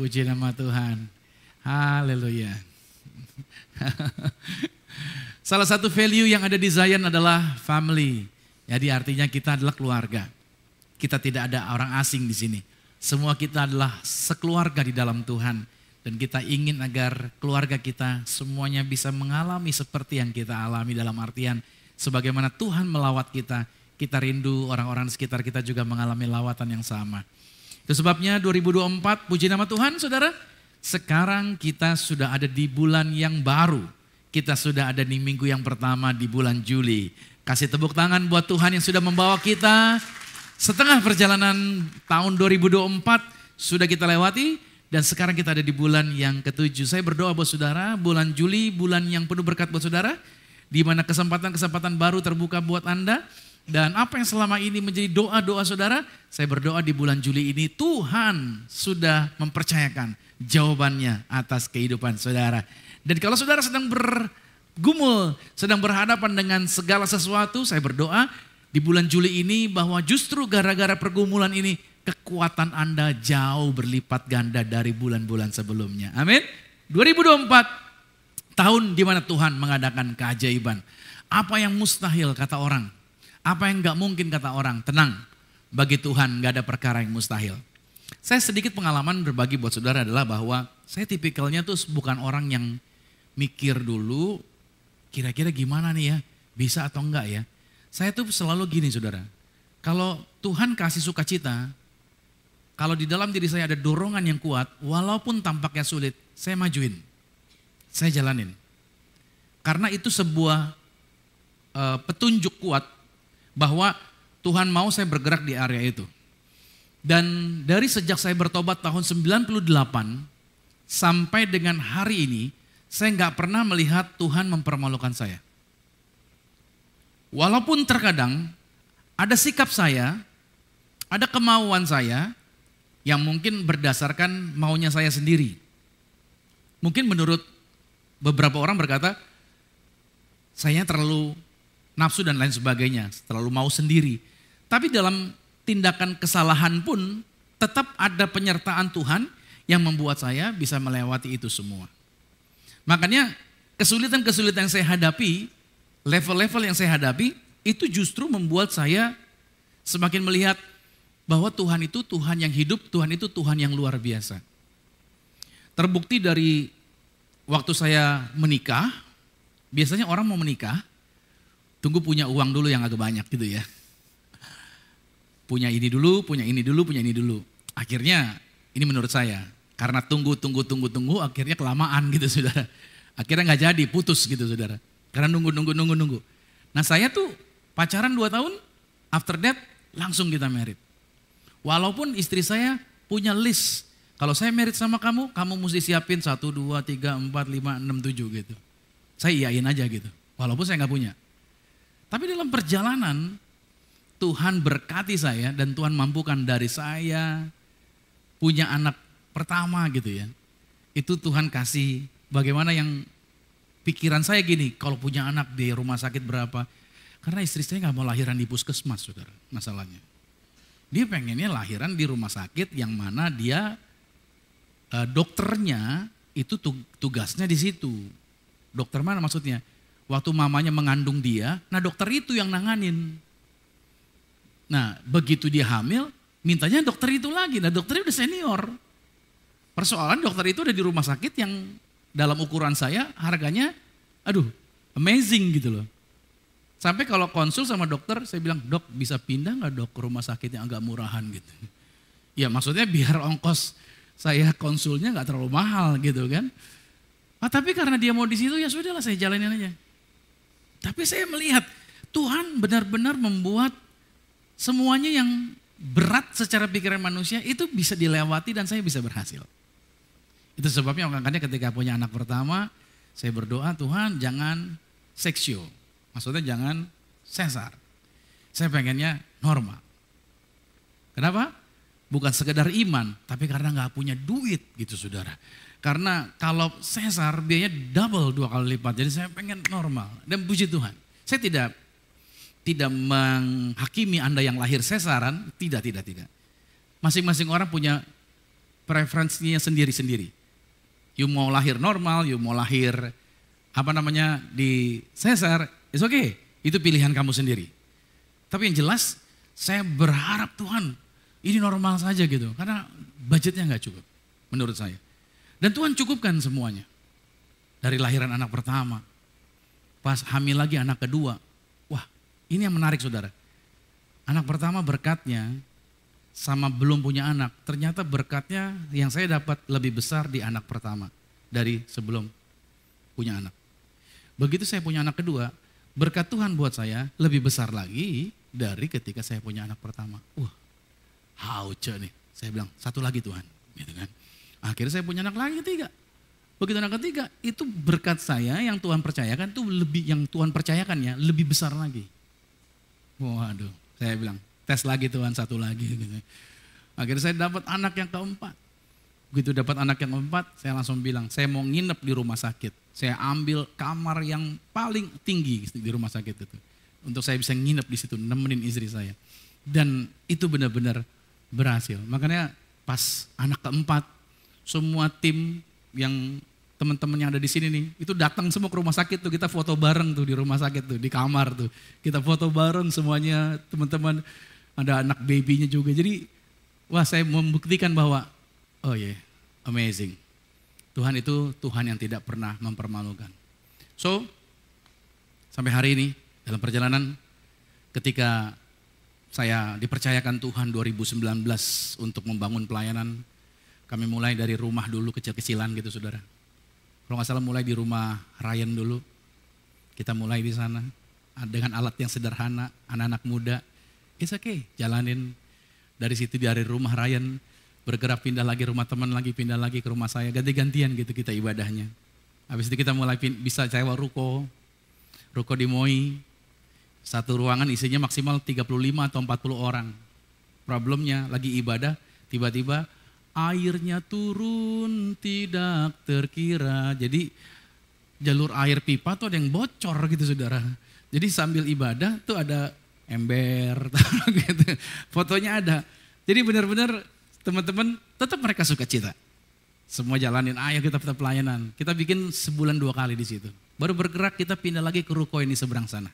Puji nama Tuhan. Haleluya. Salah satu value yang ada di Zion adalah family. Jadi artinya kita adalah keluarga. Kita tidak ada orang asing di sini. Semua kita adalah sekeluarga di dalam Tuhan. Dan kita ingin agar keluarga kita semuanya bisa mengalami seperti yang kita alami, dalam artian sebagaimana Tuhan melawat kita. Kita rindu orang-orang di sekitar kita juga mengalami lawatan yang sama. Itu sebabnya 2024, puji nama Tuhan saudara. Sekarang kita sudah ada di bulan yang baru. Kita sudah ada di minggu yang pertama di bulan Juli. Kasih tepuk tangan buat Tuhan yang sudah membawa kita. Setengah perjalanan tahun 2024 sudah kita lewati. Dan sekarang kita ada di bulan yang ke-7. Saya berdoa buat saudara, bulan Juli, bulan yang penuh berkat buat saudara. Di mana kesempatan-kesempatan baru terbuka buat Anda. Dan apa yang selama ini menjadi doa-doa saudara, saya berdoa di bulan Juli ini Tuhan sudah mempercayakan jawabannya atas kehidupan saudara. Dan kalau saudara sedang bergumul, sedang berhadapan dengan segala sesuatu, saya berdoa di bulan Juli ini bahwa justru gara-gara pergumulan ini kekuatan Anda jauh berlipat ganda dari bulan-bulan sebelumnya. Amin. 2024, tahun di mana Tuhan mengadakan keajaiban. Apa yang mustahil kata orang? Apa yang gak mungkin kata orang? Tenang, bagi Tuhan gak ada perkara yang mustahil. Saya sedikit pengalaman berbagi buat saudara adalah bahwa saya tipikalnya tuh bukan orang yang mikir dulu kira-kira gimana nih ya, bisa atau enggak ya. Saya tuh selalu gini saudara, kalau Tuhan kasih sukacita, kalau di dalam diri saya ada dorongan yang kuat, walaupun tampaknya sulit, saya majuin, saya jalanin. Karena itu sebuah petunjuk kuat, bahwa Tuhan mau saya bergerak di area itu. Dan dari sejak saya bertobat tahun 98 sampai dengan hari ini, saya gak pernah melihat Tuhan mempermalukan saya. Walaupun terkadang ada sikap saya, ada kemauan saya yang mungkin berdasarkan maunya saya sendiri. Mungkin menurut beberapa orang berkata, saya terlalu nafsu dan lain sebagainya, terlalu mau sendiri. Tapi dalam tindakan kesalahan pun tetap ada penyertaan Tuhan yang membuat saya bisa melewati itu semua. Makanya kesulitan-kesulitan yang saya hadapi, level-level yang saya hadapi, itu justru membuat saya semakin melihat bahwa Tuhan itu Tuhan yang hidup, Tuhan itu Tuhan yang luar biasa. Terbukti dari waktu saya menikah, biasanya orang mau menikah, tunggu punya uang dulu yang agak banyak gitu ya. Punya ini dulu, punya ini dulu, punya ini dulu. Akhirnya ini menurut saya, karena tunggu, akhirnya kelamaan gitu saudara. Akhirnya gak jadi, putus gitu saudara. Karena nunggu. Nah saya tuh pacaran 2 tahun, after that langsung kita married. Walaupun istri saya punya list, kalau saya married sama kamu, kamu mesti siapin 1, 2, 3, 4, 5, 6, 7 gitu. Saya iyain aja gitu, walaupun saya gak punya. Tapi dalam perjalanan Tuhan berkati saya dan Tuhan mampukan dari saya punya anak pertama gitu ya. Itu Tuhan kasih bagaimana yang pikiran saya gini, kalau punya anak di rumah sakit berapa. Karena istri saya gak mau lahiran di puskesmas saudara, masalahnya. Dia pengennya lahiran di rumah sakit yang mana dia dokternya itu tugasnya di situ. Dokter mana maksudnya? Waktu mamanya mengandung dia, nah dokter itu yang nanganin. Nah begitu dia hamil, mintanya dokter itu lagi. Nah dokternya udah senior. Persoalan dokter itu udah di rumah sakit yang dalam ukuran saya harganya, aduh amazing gitu loh. Sampai kalau konsul sama dokter, saya bilang, dok bisa pindah gak dok ke rumah sakit yang agak murahan gitu. Ya maksudnya biar ongkos saya konsulnya gak terlalu mahal gitu kan. Ah, tapi karena dia mau di situ ya sudahlah saya jalanin aja. Tapi saya melihat Tuhan benar-benar membuat semuanya yang berat secara pikiran manusia itu bisa dilewati dan saya bisa berhasil. Itu sebabnya makanya ketika punya anak pertama, saya berdoa Tuhan jangan seksio, maksudnya jangan sesar. Saya pengennya normal. Kenapa? Bukan sekedar iman, tapi karena gak punya duit gitu saudara. Karena kalau sesar biayanya double 2 kali lipat. Jadi saya pengen normal. Dan puji Tuhan. Saya tidak menghakimi Anda yang lahir sesaran. Tidak. Masing-masing orang punya preferensinya sendiri-sendiri. You mau lahir normal, you mau lahir di sesar, it's okay. Itu pilihan kamu sendiri. Tapi yang jelas saya berharap Tuhan ini normal saja gitu. Karena budgetnya gak cukup menurut saya. Dan Tuhan cukupkan semuanya. Dari lahiran anak pertama, pas hamil lagi anak kedua. Wah, ini yang menarik saudara. Anak pertama berkatnya sama belum punya anak. Ternyata berkatnya yang saya dapat lebih besar di anak pertama dari sebelum punya anak. Begitu saya punya anak kedua, berkat Tuhan buat saya lebih besar lagi dari ketika saya punya anak pertama. Hauce nih. Saya bilang, satu lagi Tuhan. Gitu kan. Akhirnya saya punya anak lagi ketiga. Begitu anak ketiga, itu berkat saya yang Tuhan percayakan, itu yang Tuhan percayakannya lebih besar lagi. Waduh, saya bilang, tes lagi Tuhan, satu lagi. Gitu. Akhirnya saya dapat anak yang keempat. Begitu dapat anak yang keempat, saya langsung bilang, saya mau nginep di rumah sakit. Saya ambil kamar yang paling tinggi di rumah sakit itu. Untuk saya bisa nginep di situ, nemenin istri saya. Dan itu benar-benar berhasil. Makanya pas anak keempat, semua tim yang teman-teman yang ada di sini nih, itu datang semua ke rumah sakit tuh, kita foto bareng tuh di rumah sakit tuh, di kamar tuh. Kita foto bareng semuanya, teman-teman, ada anak babynya juga. Jadi, wah saya membuktikan bahwa, oh yeah, amazing. Tuhan itu Tuhan yang tidak pernah mempermalukan. So, sampai hari ini dalam perjalanan ketika saya dipercayakan Tuhan 2019 untuk membangun pelayanan, kami mulai dari rumah dulu kecil-kecilan gitu saudara. Kalau nggak salah mulai di rumah Ryan dulu, kita mulai di sana dengan alat yang sederhana, anak-anak muda, it's okay, jalanin dari situ dari rumah Ryan. Bergerak pindah lagi rumah teman lagi, pindah lagi ke rumah saya, ganti-gantian gitu kita ibadahnya. Habis itu kita mulai bisa sewa ruko di Moi, satu ruangan isinya maksimal 35 atau 40 orang. Problemnya lagi ibadah, tiba-tiba airnya turun tidak terkira. Jadi jalur air pipa tuh ada yang bocor gitu saudara. Jadi sambil ibadah tuh ada ember gitu. Fotonya ada. Jadi benar-benar teman-teman tetap mereka suka cita. Semua jalanin, ayo kita tetap pelayanan. Kita bikin sebulan 2 kali di situ. Baru bergerak kita pindah lagi ke ruko ini seberang sana.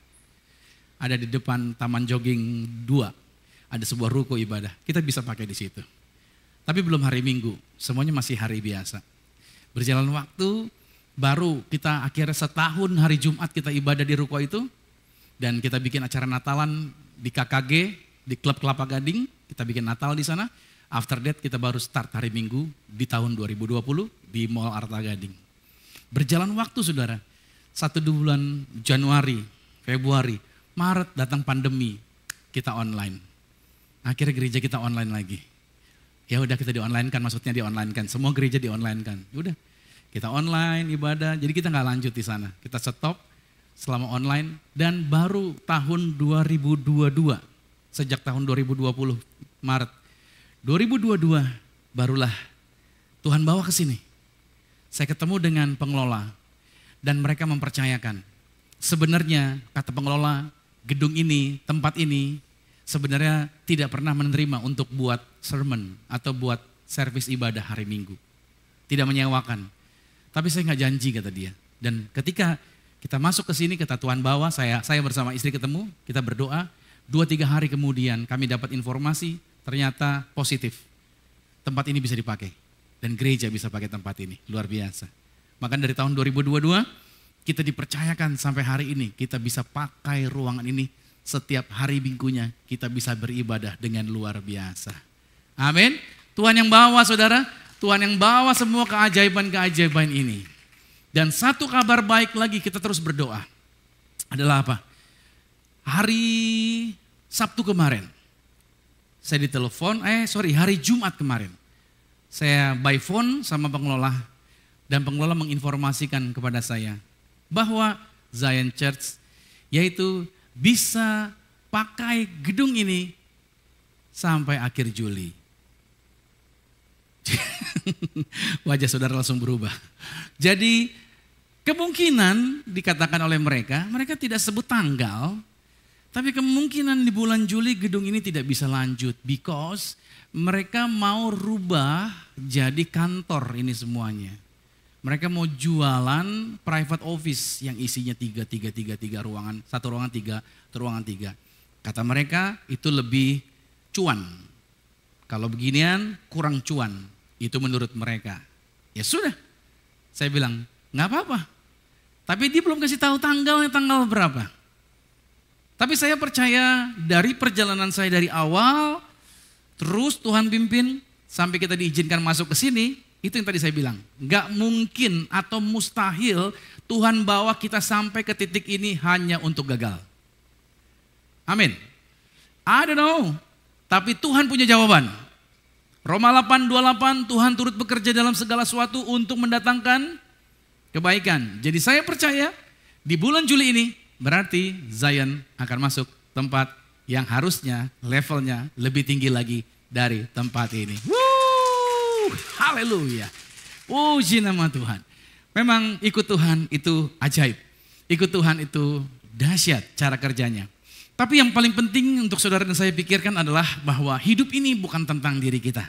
Ada di depan Taman Jogging 2. Ada sebuah ruko ibadah. Kita bisa pakai di situ. Tapi belum hari Minggu, semuanya masih hari biasa. Berjalan waktu, baru kita akhirnya setahun hari Jumat kita ibadah di ruko itu. Dan kita bikin acara Natalan di KKG, di Klub Kelapa Gading. Kita bikin Natal di sana. After that kita baru start hari Minggu di tahun 2020 di Mall Arta Gading. Berjalan waktu saudara, 1-2 bulan Januari, Februari, Maret datang pandemi, kita online. Akhirnya gereja kita online lagi. Ya udah kita di-online kan, maksudnya di-online kan, semua gereja di-online kan. Udah, kita online ibadah, jadi kita nggak lanjut di sana. Kita stop selama online dan baru tahun 2022, sejak tahun 2020 Maret. 2022 barulah Tuhan bawa ke sini. Saya ketemu dengan pengelola dan mereka mempercayakan. Sebenarnya kata pengelola gedung ini, tempat ini sebenarnya tidak pernah menerima untuk buat sermon atau buat servis ibadah hari Minggu. Tidak menyewakan. Tapi saya nggak janji kata dia. Dan ketika kita masuk ke sini kata Tuhan bawa, saya bersama istri ketemu, kita berdoa. 2-3 hari kemudian kami dapat informasi ternyata positif. Tempat ini bisa dipakai. Dan gereja bisa pakai tempat ini. Luar biasa. Maka dari tahun 2022 kita dipercayakan sampai hari ini. Kita bisa pakai ruangan ini setiap hari minggunya. Kita bisa beribadah dengan luar biasa. Amin. Tuhan yang bawa saudara. Tuhan yang bawa semua keajaiban-keajaiban ini. Dan satu kabar baik lagi kita terus berdoa. Adalah apa? Hari Sabtu kemarin. Saya ditelepon, hari Jumat kemarin. Saya by phone sama pengelola dan pengelola menginformasikan kepada saya bahwa Zion Church yaitu bisa pakai gedung ini sampai akhir Juli. Wajah saudara langsung berubah. Jadi kemungkinan dikatakan oleh mereka tidak sebut tanggal, Tapi kemungkinan di bulan Juli gedung ini tidak bisa lanjut because mereka mau rubah jadi kantor ini semuanya. Mereka mau jualan private office yang isinya tiga ruangan, satu ruangan tiga. Kata mereka itu lebih cuan. Kalau beginian kurang cuan, itu menurut mereka. Ya sudah, saya bilang nggak apa-apa. Tapi dia belum kasih tahu tanggal berapa. Tapi saya percaya dari perjalanan saya dari awal, terus Tuhan pimpin sampai kita diizinkan masuk ke sini, itu yang tadi saya bilang. Gak mungkin atau mustahil Tuhan bawa kita sampai ke titik ini hanya untuk gagal. Amin. I don't know, tapi Tuhan punya jawaban. Roma 8:28, Tuhan turut bekerja dalam segala sesuatu untuk mendatangkan kebaikan. Jadi saya percaya di bulan Juli ini, berarti Zion akan masuk tempat yang harusnya levelnya lebih tinggi lagi dari tempat ini. Haleluya. Puji nama Tuhan. Memang ikut Tuhan itu ajaib. Ikut Tuhan itu dahsyat cara kerjanya. Tapi yang paling penting untuk saudara dan saya pikirkan adalah bahwa hidup ini bukan tentang diri kita.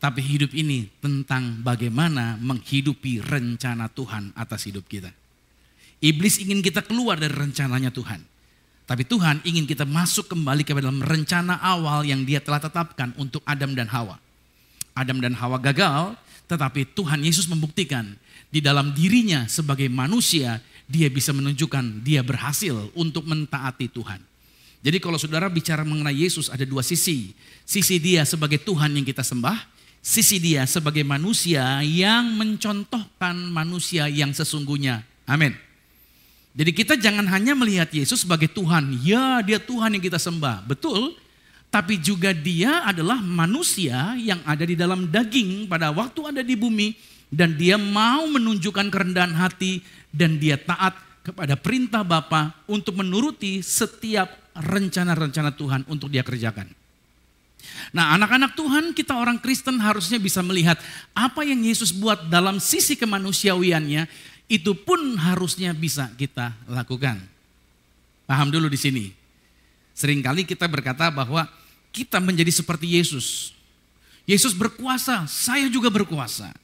Tapi hidup ini tentang bagaimana menghidupi rencana Tuhan atas hidup kita. Iblis ingin kita keluar dari rencananya Tuhan. Tapi Tuhan ingin kita masuk kembali ke dalam rencana awal yang dia telah tetapkan untuk Adam dan Hawa. Adam dan Hawa gagal, tetapi Tuhan Yesus membuktikan di dalam dirinya sebagai manusia, dia bisa menunjukkan dia berhasil untuk mentaati Tuhan. Jadi kalau saudara bicara mengenai Yesus ada dua sisi. Sisi dia sebagai Tuhan yang kita sembah, sisi dia sebagai manusia yang mencontohkan manusia yang sesungguhnya. Amin. Jadi kita jangan hanya melihat Yesus sebagai Tuhan. Ya, dia Tuhan yang kita sembah. Betul. Tapi juga dia adalah manusia yang ada di dalam daging pada waktu ada di bumi. Dan dia mau menunjukkan kerendahan hati. Dan dia taat kepada perintah Bapa untuk menuruti setiap rencana-rencana Tuhan untuk dia kerjakan. Nah, anak-anak Tuhan, kita orang Kristen harusnya bisa melihat apa yang Yesus buat dalam sisi kemanusiawiannya, itu pun harusnya bisa kita lakukan. Paham dulu di sini. Seringkali kita berkata bahwa kita menjadi seperti Yesus. Yesus berkuasa, saya juga berkuasa.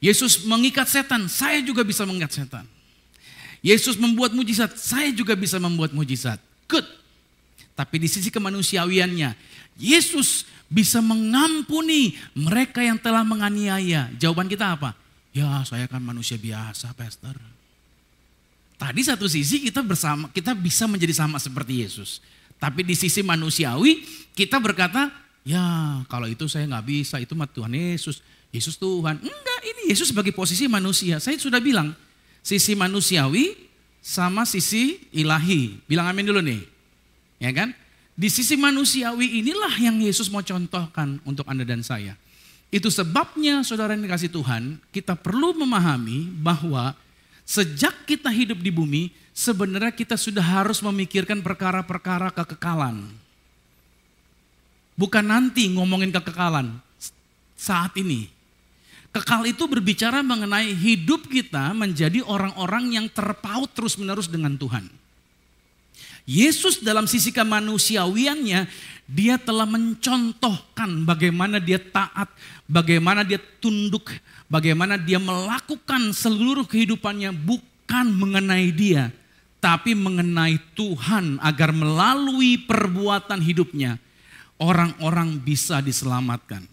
Yesus mengikat setan, saya juga bisa mengikat setan. Yesus membuat mujizat, saya juga bisa membuat mujizat. Good. Tapi di sisi kemanusiawiannya, Yesus bisa mengampuni mereka yang telah menganiaya. Jawaban kita apa? Ya, saya kan manusia biasa, pastor. Tadi satu sisi kita bisa menjadi sama seperti Yesus. Tapi di sisi manusiawi kita berkata, ya kalau itu saya nggak bisa, itu mah Tuhan Yesus. Yesus Tuhan. Enggak, ini Yesus sebagai posisi manusia. Saya sudah bilang, sisi manusiawi sama sisi ilahi. Bilang amin dulu nih. Ya kan? Di sisi manusiawi inilah yang Yesus mau contohkan untuk Anda dan saya. Itu sebabnya saudara yang dikasih Tuhan, kita perlu memahami bahwa sejak kita hidup di bumi, sebenarnya kita sudah harus memikirkan perkara-perkara kekekalan. Bukan nanti ngomongin kekekalan, saat ini. Kekal itu berbicara mengenai hidup kita menjadi orang-orang yang terpaut terus-menerus dengan Tuhan. Yesus dalam sisi kemanusiawiannya, dia telah mencontohkan bagaimana dia taat, bagaimana dia tunduk, bagaimana dia melakukan seluruh kehidupannya bukan mengenai dia, tapi mengenai Tuhan agar melalui perbuatan hidupnya orang-orang bisa diselamatkan.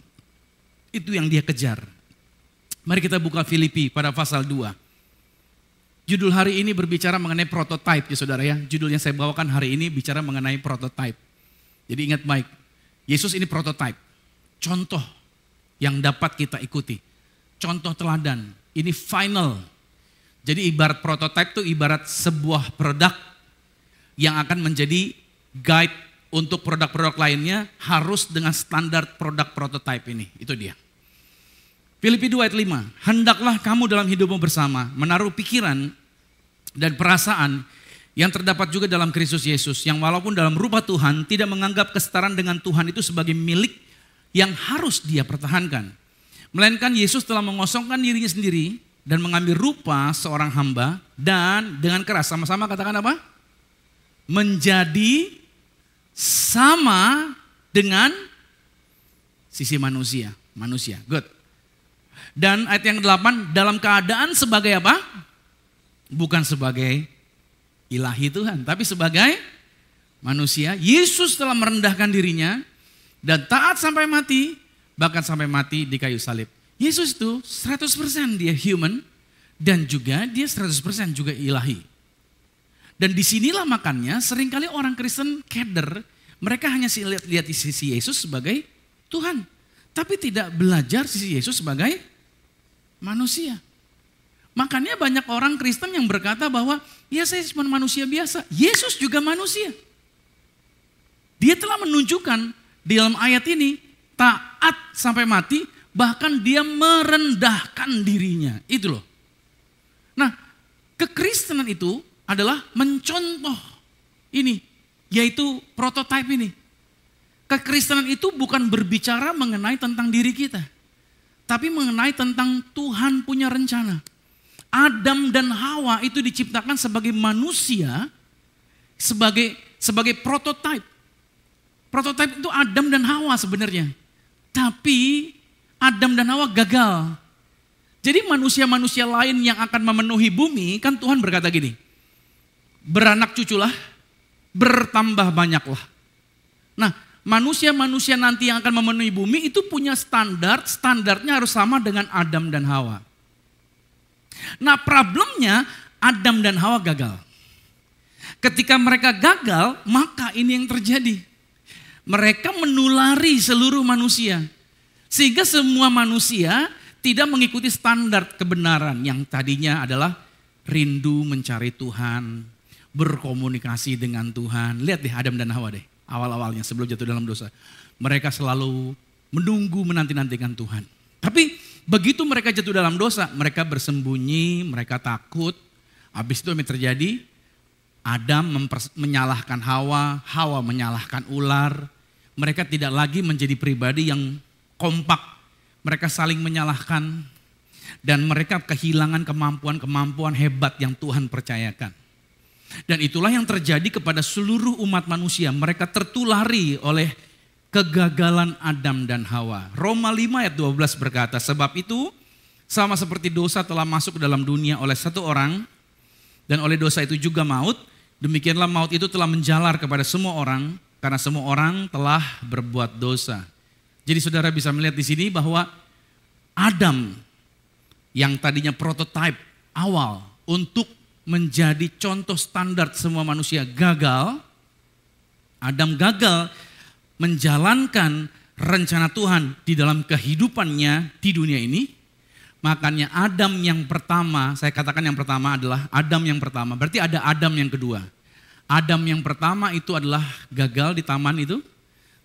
Itu yang dia kejar. Mari kita buka Filipi pada pasal 2. Judul hari ini berbicara mengenai prototype ya saudara ya. Judul yang saya bawakan hari ini bicara mengenai prototype. Jadi ingat baik, Yesus ini prototype. Contoh yang dapat kita ikuti. Contoh teladan, ini final. Jadi ibarat prototype itu ibarat sebuah produk yang akan menjadi guide untuk produk-produk lainnya harus dengan standar produk prototype ini. Itu dia. Filipi 2 ayat 5, hendaklah kamu dalam hidupmu bersama menaruh pikiran dan perasaan yang terdapat juga dalam Kristus Yesus, yang walaupun dalam rupa Tuhan tidak menganggap kesetaraan dengan Tuhan itu sebagai milik yang harus dia pertahankan. Melainkan Yesus telah mengosongkan dirinya sendiri dan mengambil rupa seorang hamba dan dengan keras, sama-sama katakan apa? menjadi sama dengan sisi manusia. Good. Dan ayat yang 8, dalam keadaan sebagai apa? Bukan sebagai ilahi Tuhan, tapi sebagai manusia. Yesus telah merendahkan dirinya dan taat sampai mati, bahkan sampai mati di kayu salib. Yesus itu 100% dia human dan juga dia 100% juga ilahi. Dan disinilah makanya seringkali orang Kristen keder, mereka hanya lihat sisi Yesus sebagai Tuhan. Tapi tidak belajar sisi Yesus sebagai manusia. Makanya banyak orang Kristen yang berkata bahwa ya saya cuma manusia biasa. Yesus juga manusia. Dia telah menunjukkan di dalam ayat ini taat sampai mati, bahkan dia merendahkan dirinya. Itu loh. Nah, kekristenan itu adalah mencontoh ini, yaitu prototipe ini. Kekristenan itu bukan berbicara mengenai tentang diri kita, tapi mengenai tentang Tuhan punya rencana. Adam dan Hawa itu diciptakan sebagai manusia, sebagai prototipe. Prototipe itu Adam dan Hawa sebenarnya. Tapi Adam dan Hawa gagal. Jadi manusia-manusia lain yang akan memenuhi bumi, kan Tuhan berkata gini, beranak cuculah, bertambah banyaklah. Nah, manusia-manusia nanti yang akan memenuhi bumi itu punya standarnya harus sama dengan Adam dan Hawa. Nah, problemnya Adam dan Hawa gagal. Ketika mereka gagal, maka ini yang terjadi. Mereka menulari seluruh manusia. Sehingga semua manusia tidak mengikuti standar kebenaran yang tadinya adalah rindu mencari Tuhan, berkomunikasi dengan Tuhan. Lihat deh Adam dan Hawa deh. Awal-awalnya sebelum jatuh dalam dosa. Mereka selalu menunggu menanti-nantikan Tuhan. Tapi begitu mereka jatuh dalam dosa, mereka bersembunyi, mereka takut. Habis itu yang terjadi, Adam menyalahkan Hawa, Hawa menyalahkan ular. Mereka tidak lagi menjadi pribadi yang kompak. Mereka saling menyalahkan. Dan mereka kehilangan kemampuan-kemampuan hebat yang Tuhan percayakan. Dan itulah yang terjadi kepada seluruh umat manusia. Mereka tertulari oleh kegagalan Adam dan Hawa. Roma 5 ayat 12 berkata, sebab itu sama seperti dosa telah masuk ke dalam dunia oleh satu orang, dan oleh dosa itu juga maut, demikianlah maut itu telah menjalar kepada semua orang, karena semua orang telah berbuat dosa. Jadi saudara bisa melihat di sini bahwa Adam yang tadinya prototipe awal untuk menjadi contoh standar semua manusia gagal. Adam gagal menjalankan rencana Tuhan di dalam kehidupannya di dunia ini. Makanya Adam yang pertama, saya katakan yang pertama adalah Adam yang pertama. Berarti ada Adam yang kedua. Adam yang pertama itu adalah gagal di taman itu.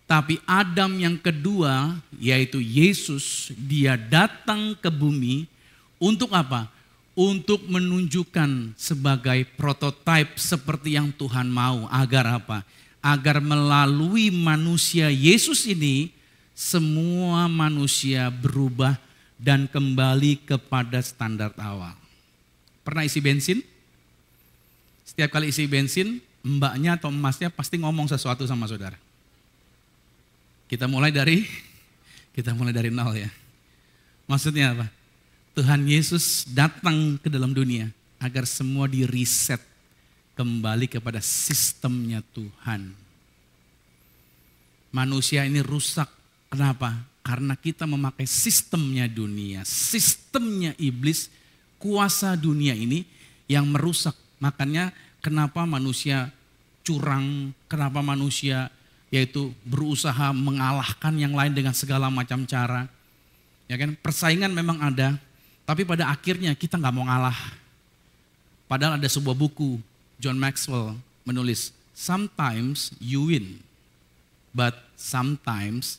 Tapi Adam yang kedua yaitu Yesus, dia datang ke bumi untuk apa? Untuk menunjukkan sebagai prototipe seperti yang Tuhan mau. Agar apa? Agar melalui manusia Yesus ini, semua manusia berubah dan kembali kepada standar awal. Pernah isi bensin? Setiap kali isi bensin, mbaknya atau emasnya pasti ngomong sesuatu sama saudara. Kita mulai dari nol ya. Maksudnya apa? Tuhan Yesus datang ke dalam dunia agar semua di-reset kembali kepada sistemnya Tuhan. Manusia ini rusak. Kenapa? Karena kita memakai sistemnya dunia, sistemnya iblis, kuasa dunia ini yang merusak. Makanya kenapa manusia curang, kenapa manusia yaitu berusaha mengalahkan yang lain dengan segala macam cara. Ya kan? Persaingan memang ada. Tapi pada akhirnya kita nggak mau ngalah. Padahal ada sebuah buku, John Maxwell menulis, sometimes you win, but sometimes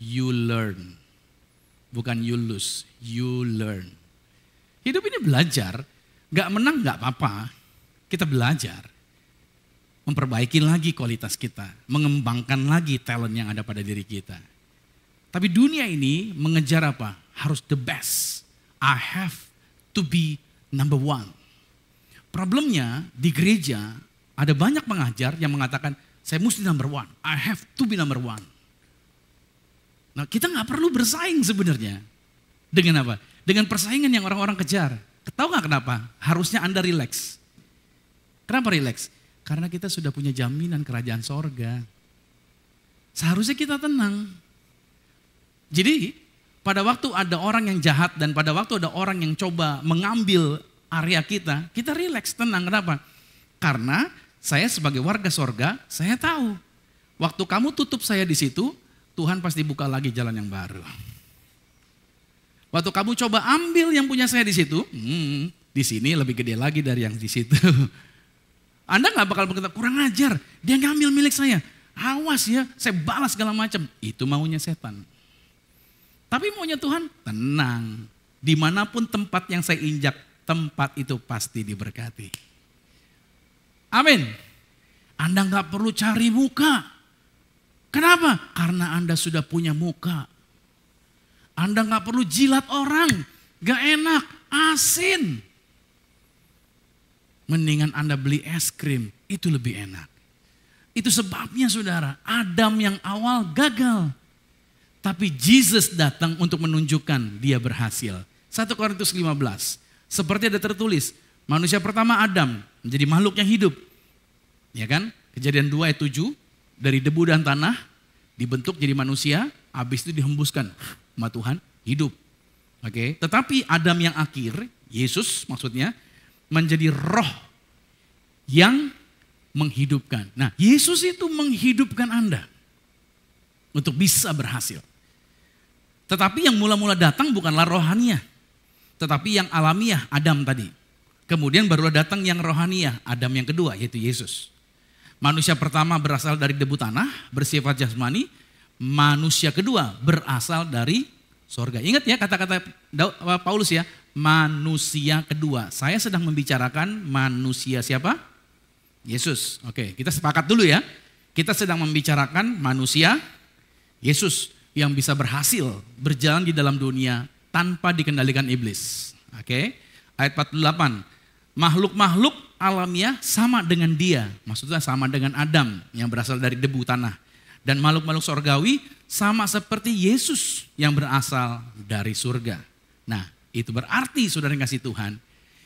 you learn. Bukan you lose, you learn. Hidup ini belajar, nggak menang nggak apa-apa. Kita belajar, memperbaiki lagi kualitas kita, mengembangkan lagi talent yang ada pada diri kita. Tapi dunia ini mengejar apa? Harus the best. I have to be number one. Problemnya di gereja Ada banyak pengajar yang mengatakan, saya mesti number one, I have to be number one. Nah, kita nggak perlu bersaing sebenarnya. Dengan apa? Dengan persaingan yang orang-orang kejar. Tahu nggak kenapa? Harusnya Anda relax. Kenapa relax? Karena kita sudah punya jaminan kerajaan sorga. Seharusnya kita tenang. Jadi pada waktu ada orang yang jahat dan pada waktu ada orang yang coba mengambil area kita relax, tenang. Kenapa? Karena saya sebagai warga sorga, saya tahu. Waktu kamu tutup saya di situ, Tuhan pasti buka lagi jalan yang baru. Waktu kamu coba ambil yang punya saya di situ, di sini lebih gede lagi dari yang di situ. Anda nggak bakal berkata kurang ajar, dia ngambil milik saya. Awas ya, saya balas segala macam. Itu maunya setan. Tapi maunya Tuhan, tenang. Dimanapun tempat yang saya injak, tempat itu pasti diberkati. Amin. Anda nggak perlu cari muka. Kenapa? Karena Anda sudah punya muka. Anda nggak perlu jilat orang. Gak enak, asin. Mendingan Anda beli es krim, itu lebih enak. Itu sebabnya saudara, Adam yang awal gagal. Tapi Yesus datang untuk menunjukkan dia berhasil. 1 Korintus 15. Seperti ada tertulis, manusia pertama Adam menjadi makhluk yang hidup. Ya kan? Kejadian 2 ayat 7, dari debu dan tanah dibentuk jadi manusia, habis itu dihembuskan sama Tuhan, hidup. Oke. Tetapi Adam yang akhir, Yesus maksudnya, menjadi roh yang menghidupkan. Nah, Yesus itu menghidupkan Anda untuk bisa berhasil. Tetapi yang mula-mula datang bukanlah rohaniah, tetapi yang alamiah, Adam tadi. Kemudian barulah datang yang rohaniah, Adam yang kedua, yaitu Yesus. Manusia pertama berasal dari debu tanah, bersifat jasmani. Manusia kedua berasal dari sorga. Ingat ya kata-kata Paulus ya, manusia kedua. Saya sedang membicarakan manusia siapa? Yesus. Oke, kita sepakat dulu ya. Kita sedang membicarakan manusia Yesus yang bisa berhasil berjalan di dalam dunia tanpa dikendalikan iblis. Oke, ayat 48. Makhluk-makhluk alamiah sama dengan dia, maksudnya sama dengan Adam yang berasal dari debu tanah. Dan makhluk-makhluk sorgawi sama seperti Yesus yang berasal dari surga. Nah, itu berarti saudara yang kasih Tuhan,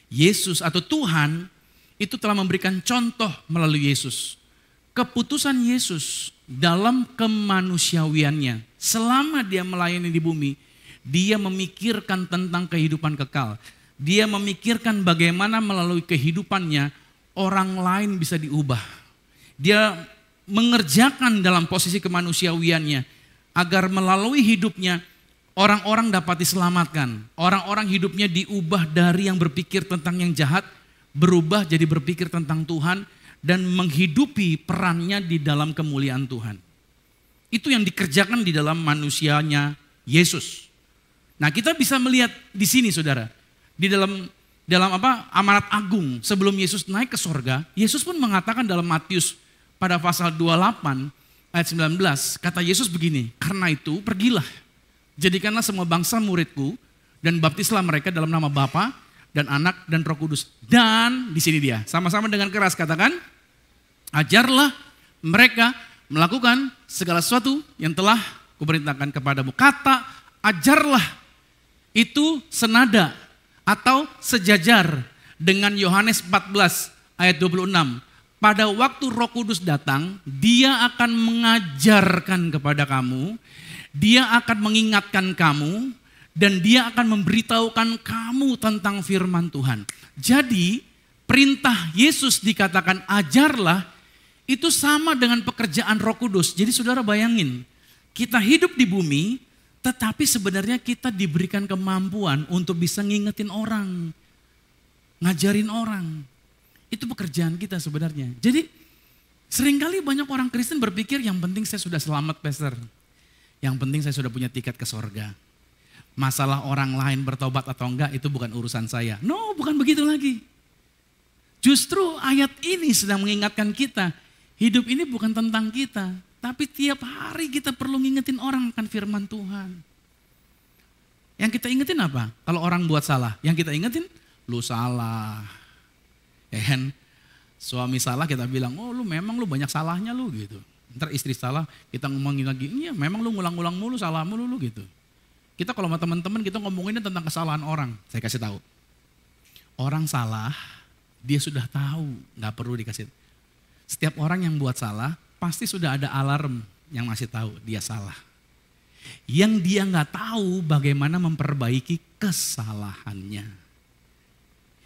Yesus atau Tuhan itu telah memberikan contoh melalui Yesus. Keputusan Yesus dalam kemanusiawiannya, selama dia melayani di bumi, dia memikirkan tentang kehidupan kekal. Dia memikirkan bagaimana melalui kehidupannya orang lain bisa diubah. Dia mengerjakan dalam posisi kemanusiawiannya agar melalui hidupnya orang-orang dapat diselamatkan. Orang-orang hidupnya diubah dari yang berpikir tentang yang jahat, berubah jadi berpikir tentang Tuhan dan menghidupi perannya di dalam kemuliaan Tuhan. Itu yang dikerjakan di dalam manusianya Yesus. Nah, kita bisa melihat di sini saudara. Di dalam amanat agung sebelum Yesus naik ke sorga, Yesus pun mengatakan dalam Matius pada pasal 28 ayat 19, kata Yesus begini, karena itu pergilah, jadikanlah semua bangsa muridku dan baptislah mereka dalam nama Bapa dan Anak dan Roh Kudus. Dan di sini dia, sama-sama dengan keras katakan, ajarlah mereka melakukan segala sesuatu yang telah kuperintahkan kepadamu. Kata ajarlah itu senada atau sejajar dengan Yohanes 14 ayat 26. Pada waktu Roh Kudus datang, dia akan mengajarkan kepada kamu, dia akan mengingatkan kamu, dan dia akan memberitahukan kamu tentang firman Tuhan. Jadi perintah Yesus dikatakan ajarlah, itu sama dengan pekerjaan Roh Kudus. Jadi saudara bayangin, kita hidup di bumi, tetapi sebenarnya kita diberikan kemampuan untuk bisa ngingetin orang, ngajarin orang. Itu pekerjaan kita sebenarnya. Jadi seringkali banyak orang Kristen berpikir yang penting saya sudah selamat pastor. Yang penting saya sudah punya tiket ke sorga. Masalah orang lain bertobat atau enggak itu bukan urusan saya. No, bukan begitu lagi. Justru ayat ini sedang mengingatkan kita, hidup ini bukan tentang kita. Tapi tiap hari kita perlu ngingetin orang akan firman Tuhan. Yang kita ingetin apa? Kalau orang buat salah, yang kita ingetin, lu salah. Ya kan? Suami salah kita bilang, oh memang lu banyak salahnya lu gitu. Ntar istri salah kita ngomongin lagi, iya memang lu ngulang-ngulang mulu, salah mulu lu gitu. Kita kalau sama teman-teman kita ngomonginnya tentang kesalahan orang. Saya kasih tahu. Orang salah, dia sudah tahu, nggak perlu dikasih. Setiap orang yang buat salah, pasti sudah ada alarm yang ngasih tahu dia salah. Yang dia nggak tahu bagaimana memperbaiki kesalahannya.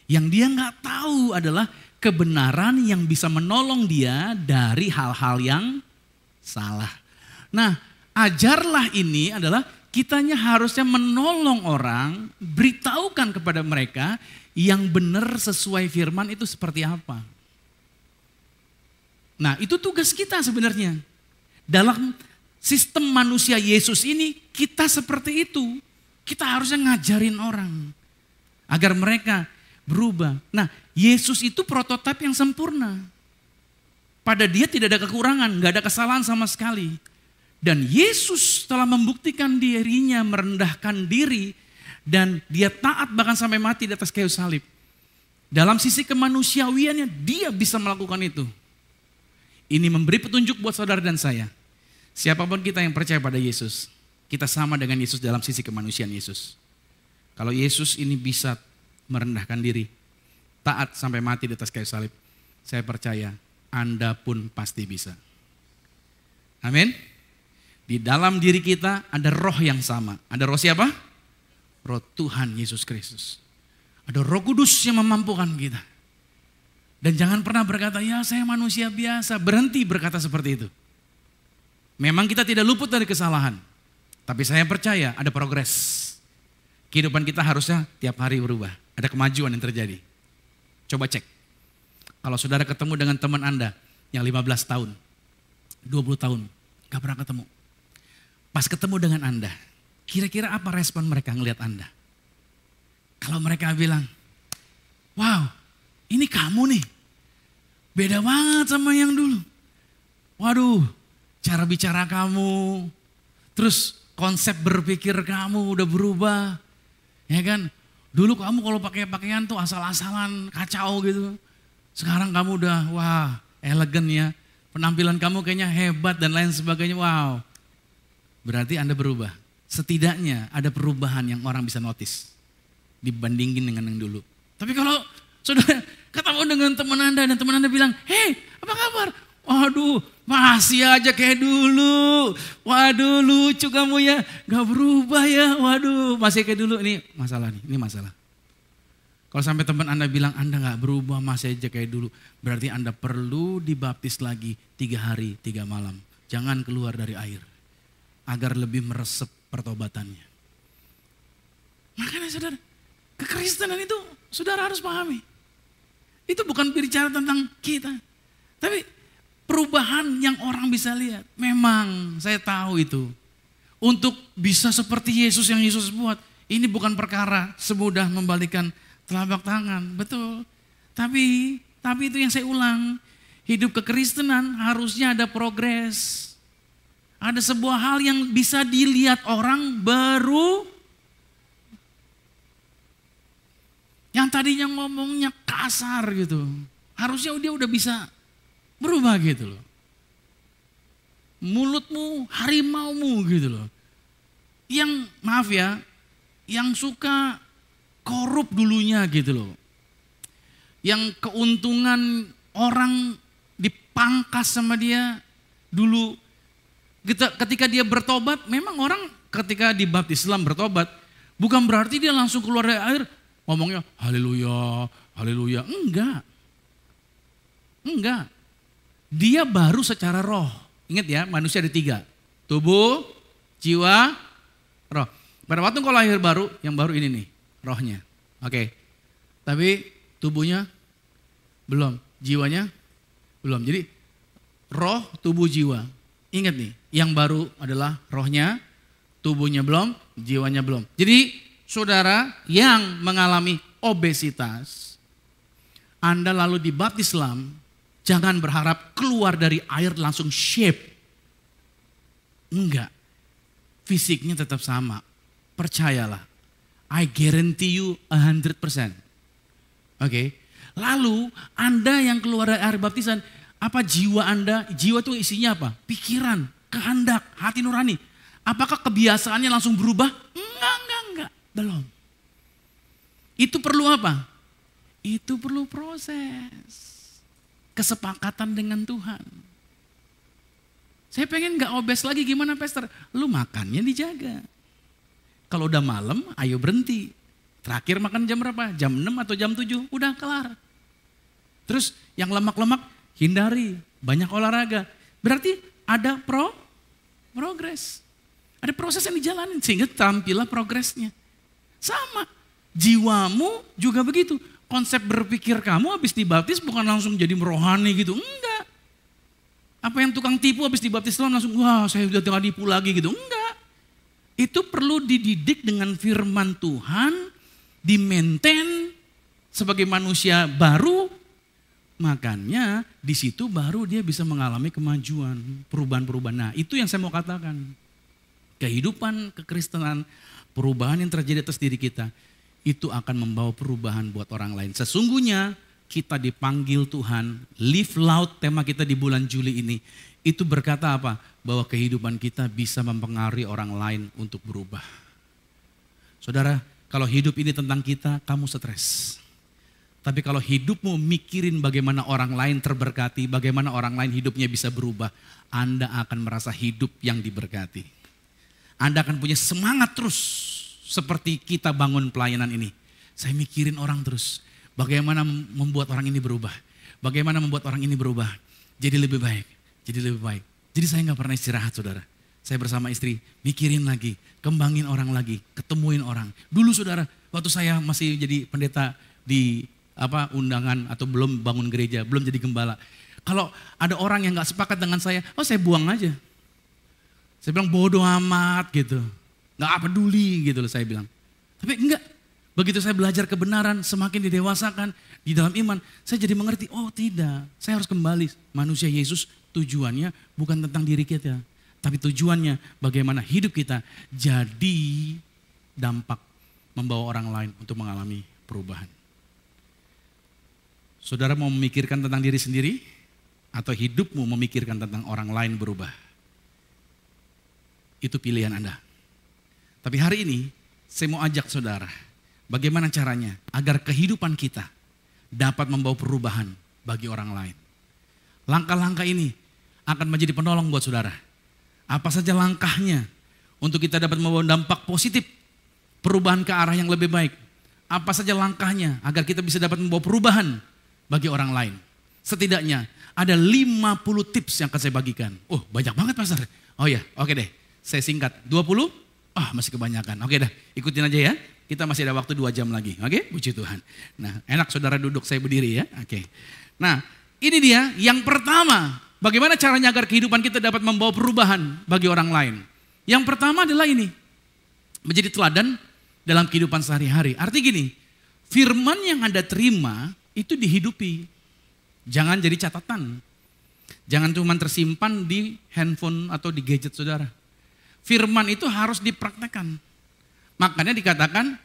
Yang dia nggak tahu adalah kebenaran yang bisa menolong dia dari hal-hal yang salah. Nah, ajarlah ini adalah kitanya harusnya menolong orang, beritahukan kepada mereka yang benar sesuai firman itu seperti apa. Nah, itu tugas kita sebenarnya. Dalam sistem manusia Yesus ini kita seperti itu. Kita harusnya ngajarin orang agar mereka berubah. Nah, Yesus itu prototipe yang sempurna. Pada dia tidak ada kekurangan, gak ada kesalahan sama sekali. Dan Yesus telah membuktikan dirinya merendahkan diri dan dia taat bahkan sampai mati di atas kayu salib. Dalam sisi kemanusiawiannya dia bisa melakukan itu. Ini memberi petunjuk buat saudara dan saya. Siapapun kita yang percaya pada Yesus, kita sama dengan Yesus dalam sisi kemanusiaan Yesus. Kalau Yesus ini bisa merendahkan diri, taat sampai mati di atas kayu salib, saya percaya Anda pun pasti bisa. Amin. Di dalam diri kita ada roh yang sama. Ada roh siapa? Roh Tuhan Yesus Kristus. Ada Roh Kudus yang memampukan kita. Dan jangan pernah berkata, ya saya manusia biasa. Berhenti berkata seperti itu. Memang kita tidak luput dari kesalahan. Tapi saya percaya ada progres. Kehidupan kita harusnya tiap hari berubah. Ada kemajuan yang terjadi. Coba cek. Kalau saudara ketemu dengan teman Anda yang 15 tahun, 20 tahun, gak pernah ketemu. Pas ketemu dengan Anda, kira-kira apa respon mereka ngelihat Anda? Kalau mereka bilang, wow ini kamu nih, beda banget sama yang dulu. Waduh, cara bicara kamu, terus konsep berpikir kamu udah berubah. Ya kan, dulu kamu kalau pakai pakaian tuh asal-asalan, kacau gitu. Sekarang kamu udah, wah elegan ya, penampilan kamu kayaknya hebat dan lain sebagainya, wow. Berarti Anda berubah. Setidaknya ada perubahan yang orang bisa notice dibandingin dengan yang dulu. Tapi kalau saudara ketemu dengan teman Anda dan teman Anda bilang, hei apa kabar? Waduh masih aja kayak dulu. Waduh lucu kamu ya, gak berubah ya. Waduh masih kayak dulu. Ini masalah nih, ini masalah. Kalau sampai teman Anda bilang Anda gak berubah masih aja kayak dulu. Berarti Anda perlu dibaptis lagi 3 hari 3 malam. Jangan keluar dari air. Agar lebih meresep pertobatannya. Makanya saudara, kekristenan itu saudara harus pahami. Itu bukan bicara tentang kita. Tapi perubahan yang orang bisa lihat. Memang saya tahu itu. Untuk bisa seperti Yesus yang Yesus buat. Ini bukan perkara semudah membalikan telapak tangan. Betul. Tapi itu yang saya ulang. Hidup kekristenan harusnya ada progres. Ada sebuah hal yang bisa dilihat orang baru. Yang tadinya ngomongnya kasar gitu. Harusnya dia udah bisa berubah gitu loh. Mulutmu harimaumu gitu loh. Yang maaf ya, yang suka korup dulunya gitu loh. Yang keuntungan orang dipangkas sama dia dulu. Ketika dia bertobat, memang orang ketika dibaptis Islam bertobat, bukan berarti dia langsung keluar dari air, ngomongnya haleluya, haleluya. Enggak. Dia baru secara roh. Ingat ya, manusia ada 3. Tubuh, jiwa, roh. Pada waktu kau lahir baru, yang baru ini nih, rohnya. Oke. Tapi tubuhnya belum, jiwanya belum. Jadi roh, tubuh, jiwa. Ingat nih, yang baru adalah rohnya, tubuhnya belum, jiwanya belum. Jadi saudara yang mengalami obesitas, Anda lalu dibaptis Islam, jangan berharap keluar dari air langsung shape. Enggak, fisiknya tetap sama. Percayalah, I guarantee you 100%. Oke, Lalu Anda yang keluar dari air baptisan, apa jiwa Anda, jiwa itu isinya apa? Pikiran, kehendak, hati nurani. Apakah kebiasaannya langsung berubah? Enggak, belum. Itu perlu apa? Itu perlu proses. Kesepakatan dengan Tuhan. Saya pengen gak obes lagi, gimana pastor? Lu makannya dijaga. Kalau udah malam, ayo berhenti. Terakhir makan jam berapa? Jam 6 atau jam 7, udah kelar. Terus yang lemak-lemak, hindari. Banyak olahraga. Berarti ada progres. Ada proses yang dijalanin sehingga tampillah progresnya. Sama, jiwamu juga begitu. Konsep berpikir kamu habis dibaptis bukan langsung jadi rohani gitu, enggak. Apa yang tukang tipu habis dibaptis Tuhan langsung, wah saya udah tinggal tipu lagi gitu, enggak. Itu perlu dididik dengan firman Tuhan, di-maintain sebagai manusia baru. Makanya di situ baru dia bisa mengalami kemajuan, perubahan-perubahan. Nah itu yang saya mau katakan. Kehidupan kekristenan, perubahan yang terjadi atas diri kita, itu akan membawa perubahan buat orang lain. Sesungguhnya kita dipanggil Tuhan, live loud tema kita di bulan Juli ini, itu berkata apa? Bahwa kehidupan kita bisa mempengaruhi orang lain untuk berubah. Saudara, kalau hidup ini tentang kita, kamu stres. Tapi kalau hidupmu mikirin bagaimana orang lain terberkati, bagaimana orang lain hidupnya bisa berubah, Anda akan merasa hidup yang diberkati. Anda akan punya semangat terus seperti kita bangun pelayanan ini. Saya mikirin orang terus. Bagaimana membuat orang ini berubah. Bagaimana membuat orang ini berubah. Jadi lebih baik. Jadi saya gak pernah istirahat saudara. Saya bersama istri mikirin lagi. Kembangin orang lagi. Ketemuin orang. Dulu saudara waktu saya masih jadi pendeta di undangan atau belum bangun gereja. Belum jadi gembala. Kalau ada orang yang gak sepakat dengan saya saya buang aja. Saya bilang bodoh amat gitu. Gak peduli gitu loh saya bilang. Tapi enggak. Begitu saya belajar kebenaran, semakin didewasakan di dalam iman. Saya jadi mengerti, oh tidak. Saya harus kembali. Manusia Yesus tujuannya bukan tentang diri kita. Tapi tujuannya bagaimana hidup kita jadi dampak membawa orang lain untuk mengalami perubahan. Saudara mau memikirkan tentang diri sendiri? Atau hidupmu memikirkan tentang orang lain berubah? Itu pilihan Anda. Tapi hari ini saya mau ajak saudara, bagaimana caranya agar kehidupan kita dapat membawa perubahan bagi orang lain. Langkah-langkah ini akan menjadi penolong buat saudara. Apa saja langkahnya untuk kita dapat membawa dampak positif, perubahan ke arah yang lebih baik. Apa saja langkahnya agar kita bisa dapat membawa perubahan bagi orang lain. Setidaknya ada 50 tips yang akan saya bagikan. Oh banyak banget pastor. Oh ya oke deh. Saya singkat, 20? Masih kebanyakan. Oke dah, ikutin aja ya. Kita masih ada waktu 2 jam lagi. Oke, puji Tuhan. Nah, enak saudara duduk, saya berdiri ya. Oke. Nah, ini dia yang pertama. Bagaimana caranya agar kehidupan kita dapat membawa perubahan bagi orang lain. Yang pertama adalah ini. Menjadi teladan dalam kehidupan sehari-hari. Artinya gini, firman yang Anda terima itu dihidupi. Jangan jadi catatan. Jangan cuma tersimpan di handphone atau di gadget saudara. Firman itu harus dipraktekkan. Makanya dikatakan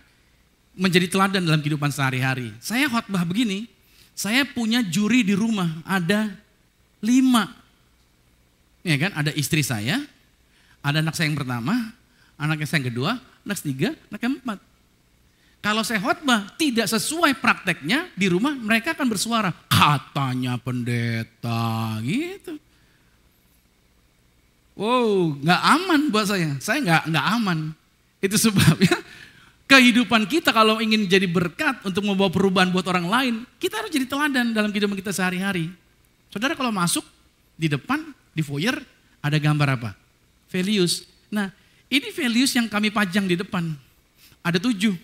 menjadi teladan dalam kehidupan sehari-hari. Saya khotbah begini, saya punya juri di rumah, ada 5. Ya kan, ada istri saya, ada anak saya yang pertama, anak saya yang kedua, anak ketiga, anak yang 4. Kalau saya khotbah tidak sesuai prakteknya di rumah, mereka akan bersuara, katanya pendeta gitu. Wow, gak aman buat saya gak aman. Itu sebabnya kehidupan kita kalau ingin jadi berkat untuk membawa perubahan buat orang lain, kita harus jadi teladan dalam kehidupan kita sehari-hari. Saudara kalau masuk di depan, di foyer, ada gambar apa? Values. Nah ini values yang kami pajang di depan. Ada 7.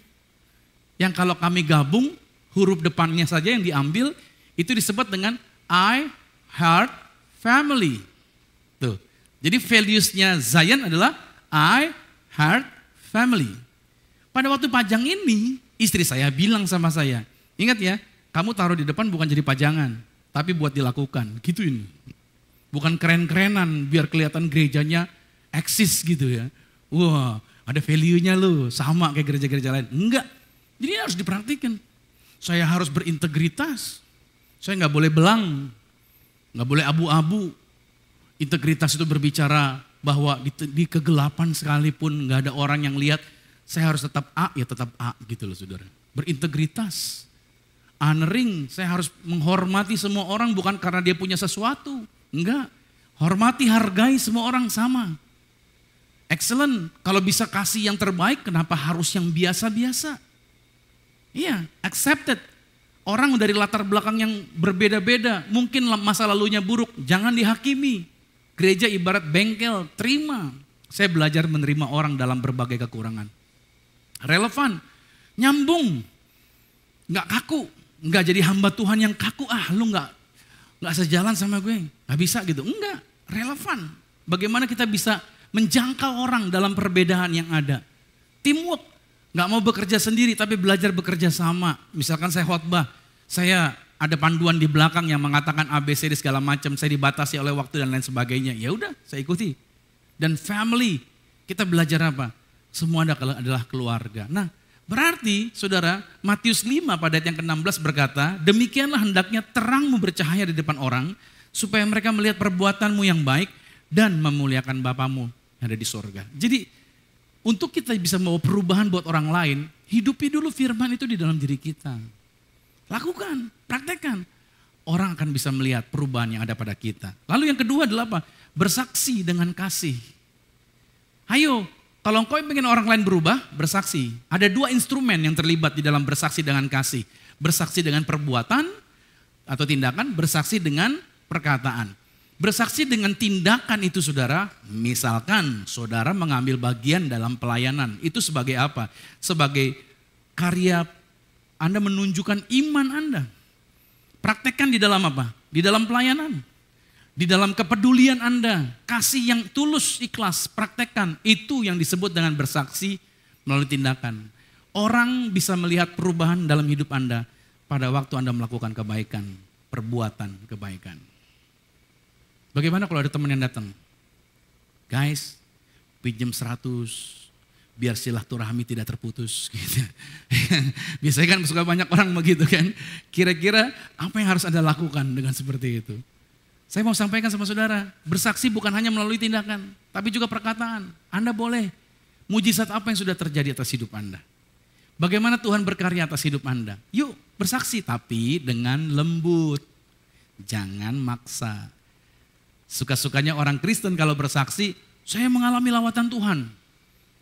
Yang kalau kami gabung, huruf depannya saja yang diambil, itu disebut dengan I, Heart, Family. Tuh. Jadi values-nya Zion adalah I, Heart, Family. Pada waktu pajang ini, istri saya bilang sama saya, ingat ya, kamu taruh di depan bukan jadi pajangan, tapi buat dilakukan, gitu ini. Bukan keren-kerenan, biar kelihatan gerejanya eksis gitu ya. Wah, ada value-nya loh, sama kayak gereja-gereja lain. Enggak, jadi harus dipraktikan. Saya harus berintegritas, Saya nggak boleh belang, nggak boleh abu-abu. Integritas itu berbicara bahwa di kegelapan sekalipun nggak ada orang yang lihat, saya harus tetap A, ya tetap A gitu loh saudara. Berintegritas, honoring, saya harus menghormati semua orang bukan karena dia punya sesuatu. Enggak, hormati, hargai semua orang sama. Excellent, kalau bisa kasih yang terbaik kenapa harus yang biasa-biasa? Iya, accepted. Orang dari latar belakang yang berbeda-beda, mungkin masa lalunya buruk, jangan dihakimi. Gereja ibarat bengkel, terima. Saya belajar menerima orang dalam berbagai kekurangan. Relevan, nyambung, nggak kaku, nggak jadi hamba Tuhan yang kaku. Lu nggak sejalan sama gue, nggak bisa gitu. Enggak, relevan. Bagaimana kita bisa menjangkau orang dalam perbedaan yang ada. Teamwork, nggak mau bekerja sendiri tapi belajar bekerja sama. Misalkan saya khotbah, saya ada panduan di belakang yang mengatakan ABCD segala macam, saya dibatasi oleh waktu dan lain sebagainya. Ya udah, saya ikuti. Dan family, kita belajar apa? Semua adalah keluarga. Nah, berarti saudara, Matius 5 pada ayat yang ke-16 berkata, demikianlah hendaknya terangmu bercahaya di depan orang, supaya mereka melihat perbuatanmu yang baik dan memuliakan Bapamu yang ada di sorga. Jadi, untuk kita bisa membawa perubahan buat orang lain, hidupi dulu firman itu di dalam diri kita. Lakukan, praktekkan. Orang akan bisa melihat perubahan yang ada pada kita. Lalu yang kedua adalah apa? Bersaksi dengan kasih. Ayo, kalau engkau ingin orang lain berubah, bersaksi. Ada 2 instrumen yang terlibat di dalam bersaksi dengan kasih. Bersaksi dengan perbuatan atau tindakan, bersaksi dengan perkataan. Bersaksi dengan tindakan itu saudara, misalkan saudara mengambil bagian dalam pelayanan. Itu sebagai apa? Sebagai karya Anda menunjukkan iman Anda. Praktekkan di dalam apa? Di dalam pelayanan. Di dalam kepedulian Anda. Kasih yang tulus, ikhlas, praktekkan. Itu yang disebut dengan bersaksi melalui tindakan. Orang bisa melihat perubahan dalam hidup Anda pada waktu Anda melakukan kebaikan. Perbuatan kebaikan. Bagaimana kalau ada teman yang datang? Guys, pinjam 100. Biar silaturahmi tidak terputus gitu. Biasanya kan suka banyak orang begitu kan. Kira-kira apa yang harus Anda lakukan dengan seperti itu? Saya mau sampaikan sama saudara, bersaksi bukan hanya melalui tindakan, tapi juga perkataan. Anda boleh, mujizat apa yang sudah terjadi atas hidup Anda? Bagaimana Tuhan berkarya atas hidup Anda? Yuk bersaksi, tapi dengan lembut. Jangan maksa. Suka-sukanya orang Kristen kalau bersaksi, saya mengalami lawatan Tuhan.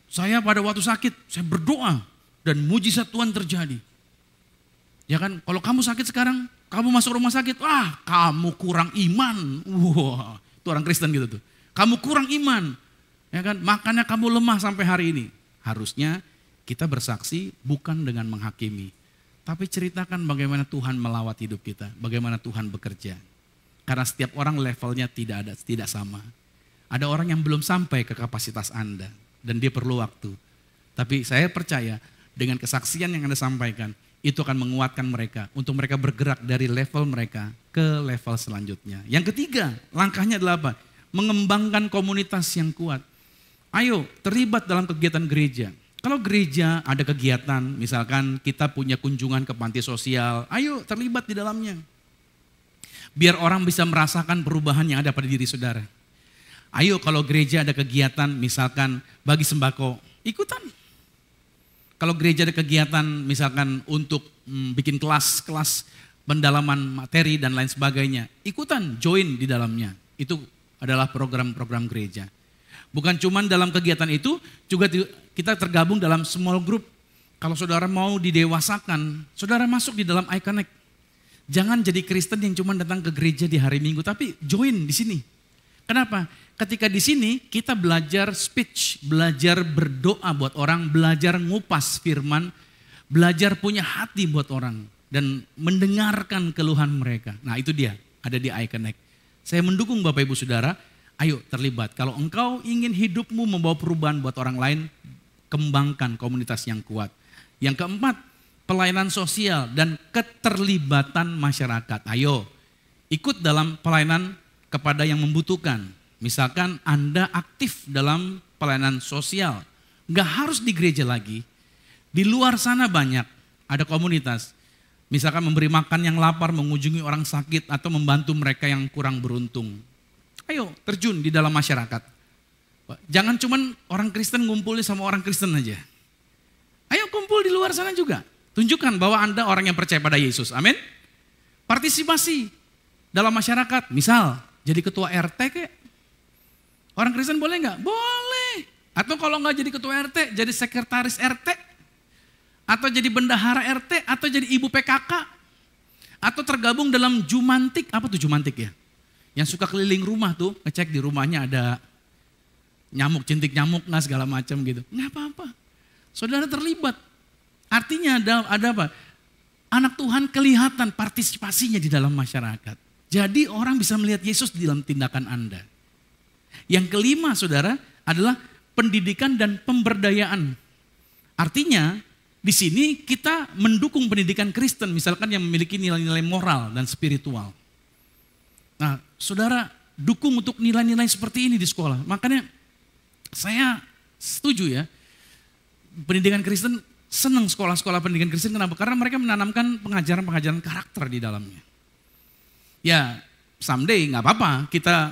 Saya pada waktu sakit, saya berdoa dan mujizat Tuhan terjadi. Ya kan, kalau kamu sakit sekarang, kamu masuk rumah sakit, kamu kurang iman. Wah, itu orang Kristen gitu tuh. Kamu kurang iman. Ya kan, makanya kamu lemah sampai hari ini. Harusnya kita bersaksi bukan dengan menghakimi, tapi ceritakan bagaimana Tuhan melawat hidup kita, bagaimana Tuhan bekerja. Karena setiap orang levelnya tidak sama. Ada orang yang belum sampai ke kapasitas Anda. Dan dia perlu waktu. Tapi saya percaya dengan kesaksian yang Anda sampaikan, itu akan menguatkan mereka untuk mereka bergerak dari level mereka ke level selanjutnya. Yang ketiga, langkahnya adalah apa? Mengembangkan komunitas yang kuat. Ayo terlibat dalam kegiatan gereja. Kalau gereja ada kegiatan, misalkan kita punya kunjungan ke panti sosial, ayo terlibat di dalamnya. Biar orang bisa merasakan perubahan yang ada pada diri saudara. Ayo kalau gereja ada kegiatan misalkan bagi sembako, ikutan. Kalau gereja ada kegiatan misalkan untuk bikin kelas pendalaman materi dan lain sebagainya, ikutan, join di dalamnya. Itu adalah program-program gereja. Bukan cuma dalam kegiatan itu, juga kita tergabung dalam small group. Kalau saudara mau didewasakan, saudara masuk di dalam iConnect. Jangan jadi Kristen yang cuma datang ke gereja di hari Minggu, tapi join di sini. Kenapa? Ketika di sini kita belajar speech, belajar berdoa buat orang, belajar ngupas firman, belajar punya hati buat orang dan mendengarkan keluhan mereka. Nah itu dia, ada di iConnect. Saya mendukung Bapak Ibu Saudara, ayo terlibat. Kalau engkau ingin hidupmu membawa perubahan buat orang lain, kembangkan komunitas yang kuat. Yang keempat, pelayanan sosial dan keterlibatan masyarakat. Ayo ikut dalam pelayanan kepada yang membutuhkan. Misalkan Anda aktif dalam pelayanan sosial, gak harus di gereja lagi. Di luar sana banyak, ada komunitas. Misalkan memberi makan yang lapar, mengunjungi orang sakit, atau membantu mereka yang kurang beruntung. Ayo terjun di dalam masyarakat. Jangan cuman orang Kristen ngumpulnya sama orang Kristen aja. Ayo kumpul di luar sana juga. Tunjukkan bahwa Anda orang yang percaya pada Yesus. Amin. Partisipasi dalam masyarakat. Misal jadi ketua RT kek. Orang Kristen boleh nggak? Boleh. Atau kalau nggak jadi ketua RT, jadi sekretaris RT. Atau jadi bendahara RT, atau jadi ibu PKK. Atau tergabung dalam Jumantik. Apa tuh Jumantik ya? Yang suka keliling rumah tuh, ngecek di rumahnya ada nyamuk, cintik nyamuk, nah segala macam gitu. Nggak apa-apa. Saudara terlibat. Artinya ada apa? Anak Tuhan kelihatan partisipasinya di dalam masyarakat. Jadi orang bisa melihat Yesus di dalam tindakan Anda. Yang kelima saudara adalah pendidikan dan pemberdayaan. Artinya di sini kita mendukung pendidikan Kristen misalkan yang memiliki nilai-nilai moral dan spiritual. Nah saudara dukung untuk nilai-nilai seperti ini di sekolah. Makanya saya setuju ya, pendidikan Kristen, senang sekolah-sekolah pendidikan Kristen. Kenapa? Karena mereka menanamkan pengajaran-pengajaran karakter di dalamnya. Ya someday gak apa-apa kita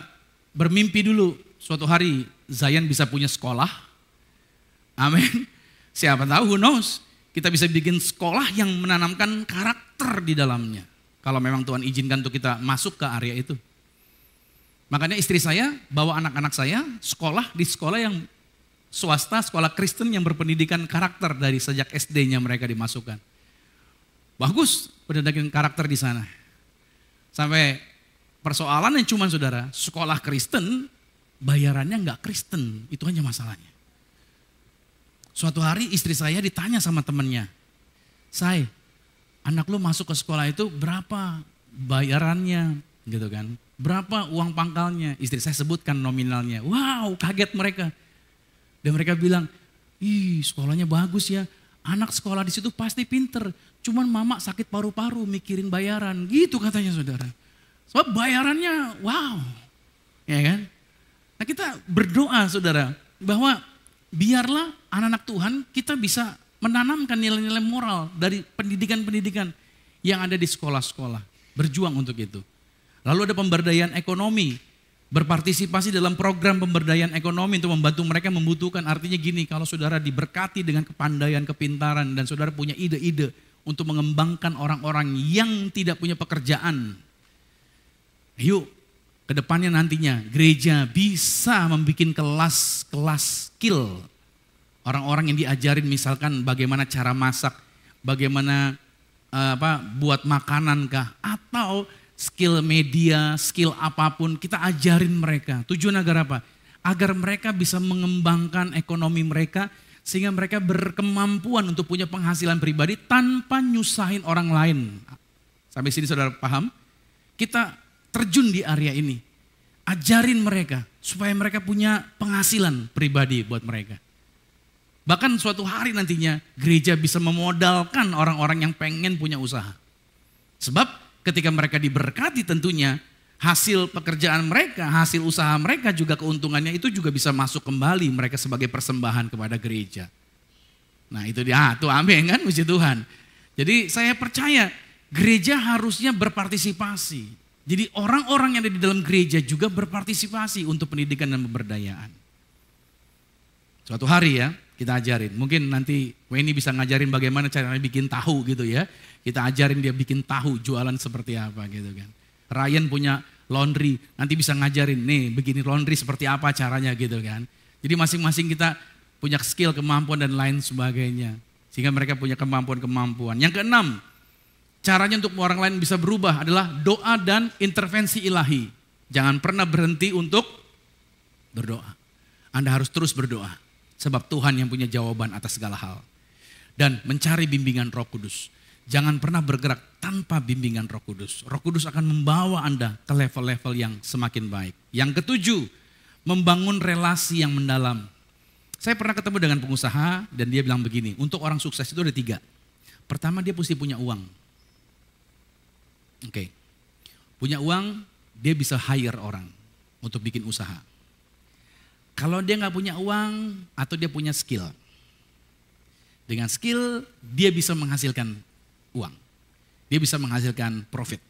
bermimpi dulu suatu hari Zion bisa punya sekolah. Amin. Siapa tahu, who knows. Kita bisa bikin sekolah yang menanamkan karakter di dalamnya. Kalau memang Tuhan izinkan untuk kita masuk ke area itu. Makanya istri saya bawa anak-anak saya sekolah di sekolah yang swasta, sekolah Kristen yang berpendidikan karakter dari sejak SD-nya mereka dimasukkan. Bagus pendidikan karakter di sana. Sampai persoalannya cuma saudara, sekolah Kristen bayarannya enggak Kristen, itu aja masalahnya. Suatu hari istri saya ditanya sama temannya, "Say, anak lu masuk ke sekolah itu berapa bayarannya?" gitu kan. "Berapa uang pangkalnya?" Istri saya sebutkan nominalnya. Wow, kaget mereka. Dan mereka bilang, "Ih, sekolahnya bagus ya. Anak sekolah di situ pasti pinter. Cuman mama sakit paru-paru mikirin bayaran." Gitu katanya saudara. Sebab bayarannya wow. Ya kan? Nah kita berdoa saudara bahwa biarlah anak-anak Tuhan kita bisa menanamkan nilai-nilai moral dari pendidikan-pendidikan yang ada di sekolah-sekolah. Berjuang untuk itu. Lalu ada pemberdayaan ekonomi. Berpartisipasi dalam program pemberdayaan ekonomi untuk membantu mereka membutuhkan. Artinya gini, kalau saudara diberkati dengan kepandaian, kepintaran, dan saudara punya ide-ide untuk mengembangkan orang-orang yang tidak punya pekerjaan. Yuk, kedepannya nantinya gereja bisa membuat kelas-kelas skill. Orang-orang yang diajarin misalkan bagaimana cara masak, bagaimana buat makanan kah, atau skill media, skill apapun kita ajarin mereka. Tujuan agar apa? Agar mereka bisa mengembangkan ekonomi mereka sehingga mereka berkemampuan untuk punya penghasilan pribadi tanpa nyusahin orang lain. Sampai sini saudara paham? Kita terjun di area ini. Ajarin mereka supaya mereka punya penghasilan pribadi buat mereka. Bahkan suatu hari nantinya gereja bisa memodalkan orang-orang yang pengen punya usaha. Sebab ketika mereka diberkati tentunya hasil pekerjaan mereka, hasil usaha mereka juga keuntungannya itu juga bisa masuk kembali mereka sebagai persembahan kepada gereja. Nah itu dia, tuh amin kan, puji Tuhan. Jadi saya percaya gereja harusnya berpartisipasi. Jadi orang-orang yang ada di dalam gereja juga berpartisipasi untuk pendidikan dan pemberdayaan. Suatu hari ya kita ajarin, mungkin nanti Weni bisa ngajarin bagaimana caranya bikin tahu gitu ya. Kita ajarin dia bikin tahu, jualan seperti apa gitu kan. Ryan punya laundry, nanti bisa ngajarin nih begini laundry seperti apa caranya gitu kan. Jadi masing-masing kita punya skill, kemampuan dan lain sebagainya. Sehingga mereka punya kemampuan-kemampuan. Yang keenam, caranya untuk orang lain bisa berubah adalah doa dan intervensi ilahi. Jangan pernah berhenti untuk berdoa. Anda harus terus berdoa. Sebab Tuhan yang punya jawaban atas segala hal. Dan mencari bimbingan Roh Kudus. Jangan pernah bergerak tanpa bimbingan Roh Kudus. Roh Kudus akan membawa Anda ke level-level yang semakin baik. Yang ketujuh, membangun relasi yang mendalam. Saya pernah ketemu dengan pengusaha dan dia bilang begini, untuk orang sukses itu ada 3. Pertama dia mesti punya uang. Oke. Punya uang, dia bisa hire orang untuk bikin usaha. Kalau dia nggak punya uang atau dia punya skill. Dengan skill dia bisa menghasilkan uang. Dia bisa menghasilkan profit.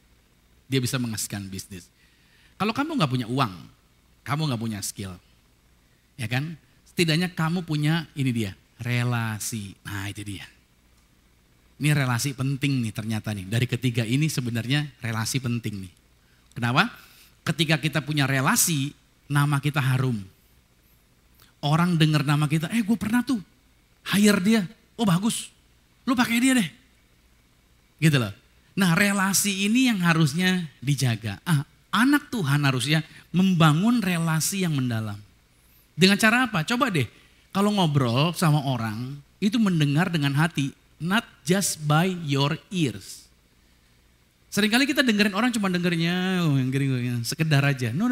Dia bisa menghasilkan bisnis. Kalau kamu nggak punya uang, kamu nggak punya skill, ya kan? Setidaknya kamu punya ini dia, relasi. Nah itu dia. Ini relasi penting nih ternyata nih. Dari ketiga ini sebenarnya relasi penting nih. Kenapa? Ketika kita punya relasi, nama kita harum. Orang dengar nama kita, gue pernah tuh hire dia. Oh bagus, lu pakai dia deh. Gitu loh. Nah relasi ini yang harusnya dijaga. Anak Tuhan harusnya membangun relasi yang mendalam. Dengan cara apa? Coba deh, kalau ngobrol sama orang, itu mendengar dengan hati, not just by your ears. Seringkali kita dengerin orang cuma dengernya, sekedar aja. No.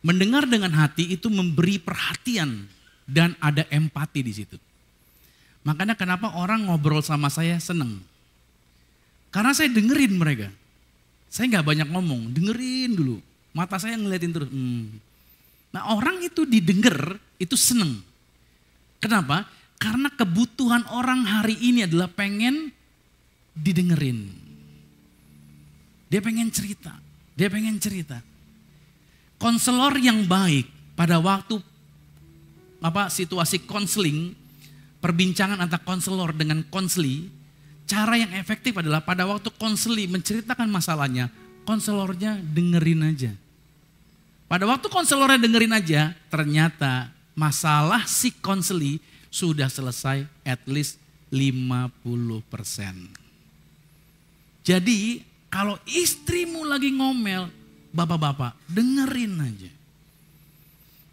Mendengar dengan hati itu memberi perhatian dan ada empati di situ. Makanya kenapa orang ngobrol sama saya seneng. Karena saya dengerin mereka. Saya nggak banyak ngomong, dengerin dulu. Mata saya ngeliatin terus. Nah orang itu didengar, itu seneng. Kenapa? Karena kebutuhan orang hari ini adalah pengen didengerin. Dia pengen cerita. Konselor yang baik pada waktu situasi konseling, perbincangan antara konselor dengan konseli, cara yang efektif adalah pada waktu konseli menceritakan masalahnya, konselornya dengerin aja. Pada waktu konselornya dengerin aja, ternyata masalah si konseli sudah selesai at least 50%. Jadi kalau istrimu lagi ngomel, bapak-bapak dengerin aja.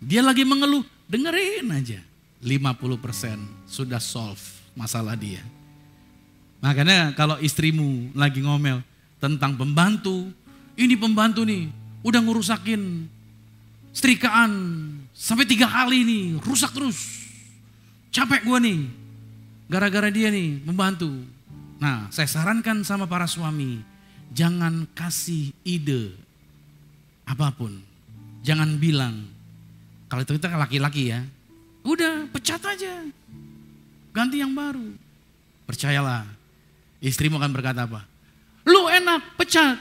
Dia lagi mengeluh, dengerin aja. 50% sudah solve masalah dia. Makanya kalau istrimu lagi ngomel tentang pembantu, ini pembantu nih udah ngerusakin setrikaan sampai 3 kali nih, rusak terus. Capek gue nih, gara-gara dia nih membantu. Nah saya sarankan sama para suami, jangan kasih ide apapun. Jangan bilang, kalau itu kita laki-laki ya, udah pecat aja, ganti yang baru. Percayalah, istrimu akan berkata apa? Lu enak, pecat.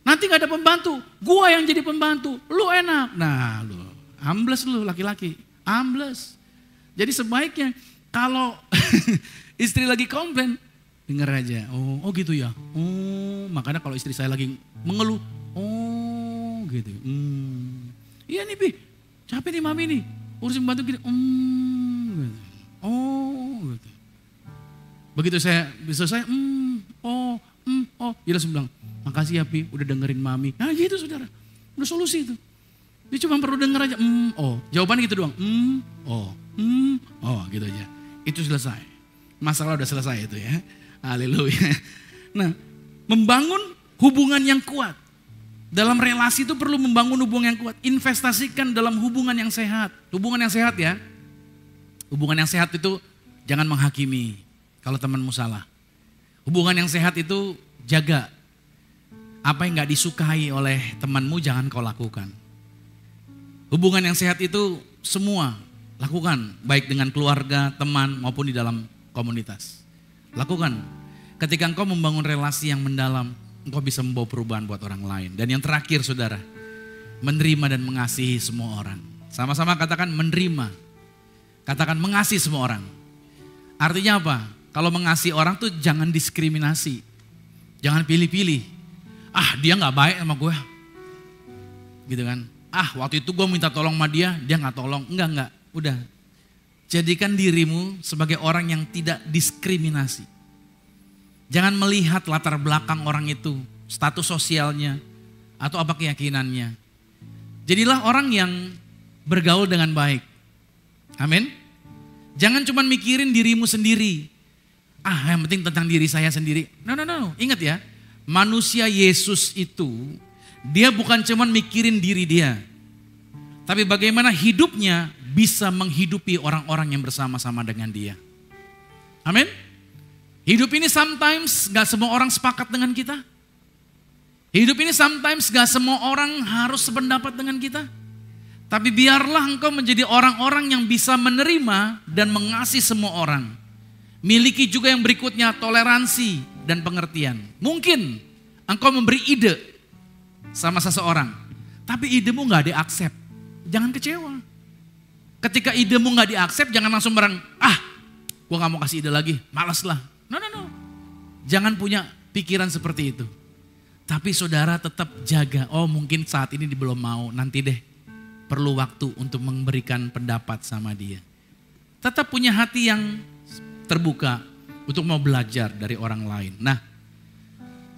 Nanti gak ada pembantu, gua yang jadi pembantu, lu enak. Nah lu, ambles lu laki-laki, ambles. Jadi sebaiknya kalau istri lagi komplain, denger aja. Oh gitu ya. Oh makanya kalau istri saya lagi mengeluh, oh gitu. Iya nih Pi, capek nih mami nih, urusin pembantu gini. Gitu. Oh gitu. Begitu saya selesai, dia langsung bilang, makasih ya Pi udah dengerin mami. Nah gitu saudara, udah solusi itu. Dia cuma perlu denger aja, jawabannya gitu doang, gitu aja. Itu selesai, masalah udah selesai itu ya, haleluya. Nah membangun hubungan yang kuat. Dalam relasi itu perlu membangun hubungan yang kuat. Investasikan dalam hubungan yang sehat. Hubungan yang sehat ya, hubungan yang sehat itu jangan menghakimi kalau temanmu salah. Hubungan yang sehat itu jaga. Apa yang gak disukai oleh temanmu jangan kau lakukan. Hubungan yang sehat itu semua lakukan. Baik dengan keluarga, teman maupun di dalam komunitas. Lakukan. Ketika engkau membangun relasi yang mendalam, engkau bisa membawa perubahan buat orang lain. Dan yang terakhir saudara, menerima dan mengasihi semua orang. Sama-sama katakan menerima. Katakan mengasihi semua orang. Artinya apa? Kalau mengasihi orang tuh jangan diskriminasi. Jangan pilih-pilih. Dia gak baik sama gue. Gitu kan. Waktu itu gue minta tolong sama dia gak tolong. Enggak. Udah. Jadikan dirimu sebagai orang yang tidak diskriminasi. Jangan melihat latar belakang orang itu. Status sosialnya. Atau apa keyakinannya. Jadilah orang yang bergaul dengan baik. Amin. Jangan cuma mikirin dirimu sendiri. Yang penting tentang diri saya sendiri. No. Ingat ya. Manusia Yesus itu, dia bukan cuma mikirin diri dia. Tapi bagaimana hidupnya bisa menghidupi orang-orang yang bersama-sama dengan dia. Amin. Hidup ini sometimes gak semua orang sepakat dengan kita. Hidup ini sometimes gak semua orang harus sependapat dengan kita. Tapi biarlah engkau menjadi orang-orang yang bisa menerima dan mengasihi semua orang. Miliki juga yang berikutnya toleransi dan pengertian. Mungkin engkau memberi ide sama seseorang, tapi idemu gak diaksep. Jangan kecewa. Ketika idemu gak diaksep, jangan langsung gue gak mau kasih ide lagi, malas lah. No. Jangan punya pikiran seperti itu. Tapi saudara tetap jaga, mungkin saat ini belum mau, nanti deh. Perlu waktu untuk memberikan pendapat sama dia. Tetap punya hati yang terbuka untuk mau belajar dari orang lain. Nah,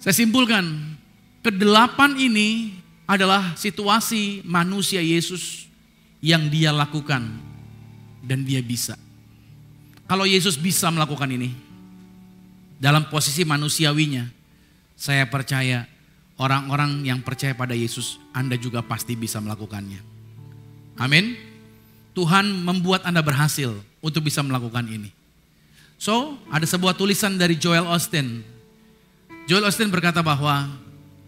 saya simpulkan, ke-8 ini adalah situasi manusia Yesus yang dia lakukan dan dia bisa. Kalau Yesus bisa melakukan ini dalam posisi manusiawinya, saya percaya orang-orang yang percaya pada Yesus, Anda juga pasti bisa melakukannya. Amin. Tuhan membuat Anda berhasil untuk bisa melakukan ini. So, ada sebuah tulisan dari Joel Osteen. Joel Osteen berkata bahwa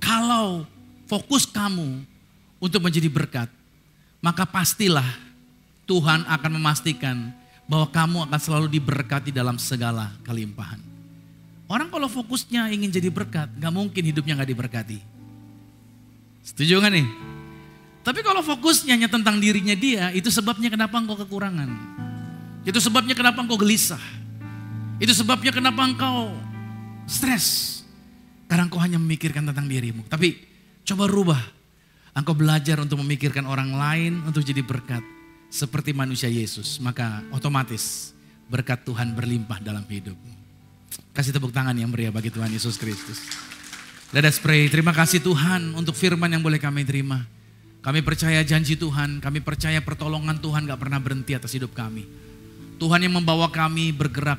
kalau fokus kamu untuk menjadi berkat, maka pastilah Tuhan akan memastikan bahwa kamu akan selalu diberkati dalam segala kelimpahan. Orang kalau fokusnya ingin jadi berkat, gak mungkin hidupnya gak diberkati. Setuju gak nih? Tapi kalau fokusnya hanya tentang dirinya dia, itu sebabnya kenapa engkau kekurangan. Itu sebabnya kenapa engkau gelisah. Itu sebabnya kenapa engkau stres. Karena engkau hanya memikirkan tentang dirimu. Tapi coba rubah. Engkau belajar untuk memikirkan orang lain untuk jadi berkat. Seperti manusia Yesus. Maka otomatis berkat Tuhan berlimpah dalam hidupmu. Kasih tepuk tangan yang meriah bagi Tuhan Yesus Kristus. Let us pray. Terima kasih Tuhan untuk firman yang boleh kami terima. Kami percaya janji Tuhan. Kami percaya pertolongan Tuhan gak pernah berhenti atas hidup kami. Tuhan yang membawa kami bergerak.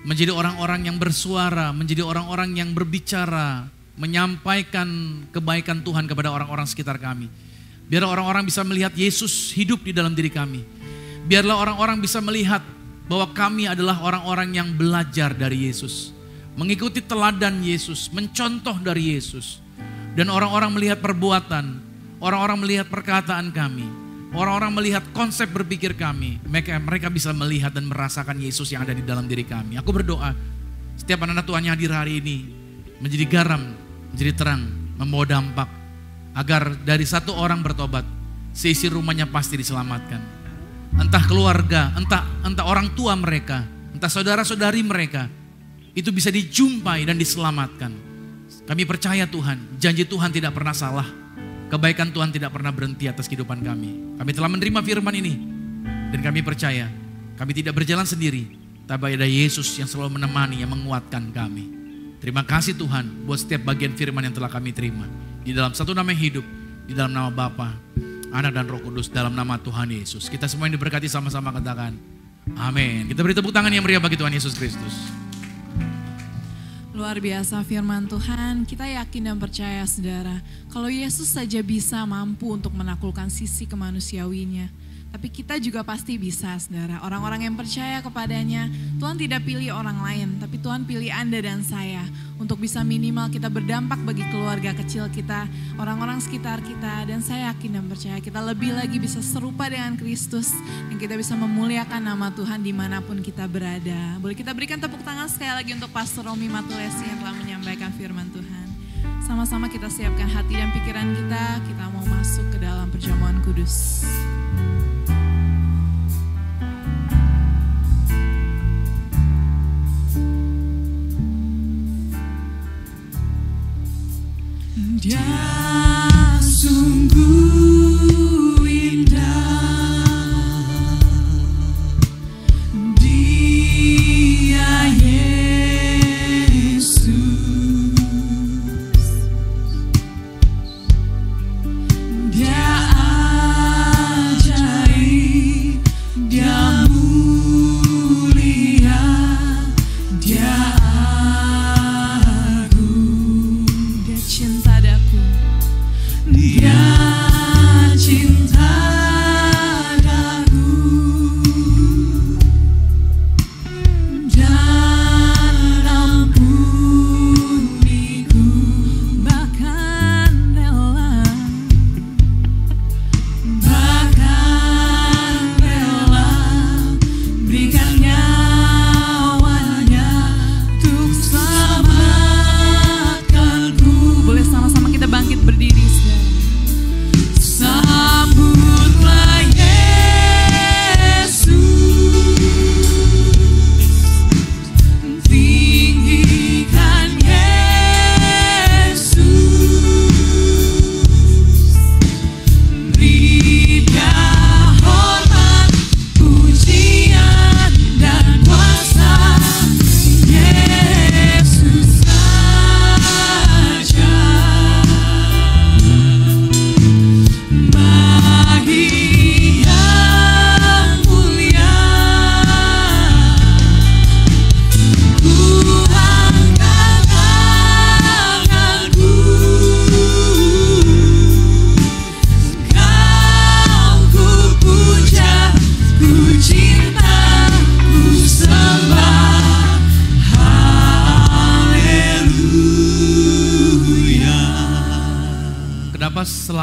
Menjadi orang-orang yang bersuara, menjadi orang-orang yang berbicara, menyampaikan kebaikan Tuhan kepada orang-orang sekitar kami. Biar orang-orang bisa melihat Yesus hidup di dalam diri kami. Biarlah orang-orang bisa melihat bahwa kami adalah orang-orang yang belajar dari Yesus. Mengikuti teladan Yesus, mencontoh dari Yesus. Dan orang-orang melihat perbuatan, orang-orang melihat perkataan kami. Orang-orang melihat konsep berpikir kami, mereka bisa melihat dan merasakan Yesus yang ada di dalam diri kami. Aku berdoa, setiap anak-anak Tuhan yang hadir hari ini, menjadi garam, menjadi terang, membawa dampak. Agar dari satu orang bertobat, seisi rumahnya pasti diselamatkan. Entah keluarga, entah orang tua mereka, entah saudara-saudari mereka, itu bisa dijumpai dan diselamatkan. Kami percaya Tuhan, janji Tuhan tidak pernah salah. Kebaikan Tuhan tidak pernah berhenti atas kehidupan kami. Kami telah menerima firman ini. Dan kami percaya, kami tidak berjalan sendiri. Tapi ada Yesus yang selalu menemani, yang menguatkan kami. Terima kasih Tuhan buat setiap bagian firman yang telah kami terima. Di dalam satu nama yang hidup, di dalam nama Bapa, Anak dan Roh Kudus, dalam nama Tuhan Yesus. Kita semua yang diberkati sama-sama katakan, amin. Kita beri tepuk tangan yang meriah bagi Tuhan Yesus Kristus. Luar biasa firman Tuhan, kita yakin dan percaya saudara, kalau Yesus saja bisa mampu untuk menaklukkan sisi kemanusiawinya, tapi kita juga pasti bisa saudara. Orang-orang yang percaya kepadanya, Tuhan tidak pilih orang lain, tapi Tuhan pilih Anda dan saya untuk bisa minimal kita berdampak bagi keluarga kecil kita, orang-orang sekitar kita, dan saya yakin dan percaya kita lebih lagi bisa serupa dengan Kristus dan kita bisa memuliakan nama Tuhan dimanapun kita berada. Boleh kita berikan tepuk tangan sekali lagi untuk Pastor Romi Matulesi yang telah menyampaikan firman Tuhan. Sama-sama kita siapkan hati dan pikiran kita mau masuk ke dalam perjamuan kudus. Dia sungguh indah, Dia Yesus, Dia ajaib.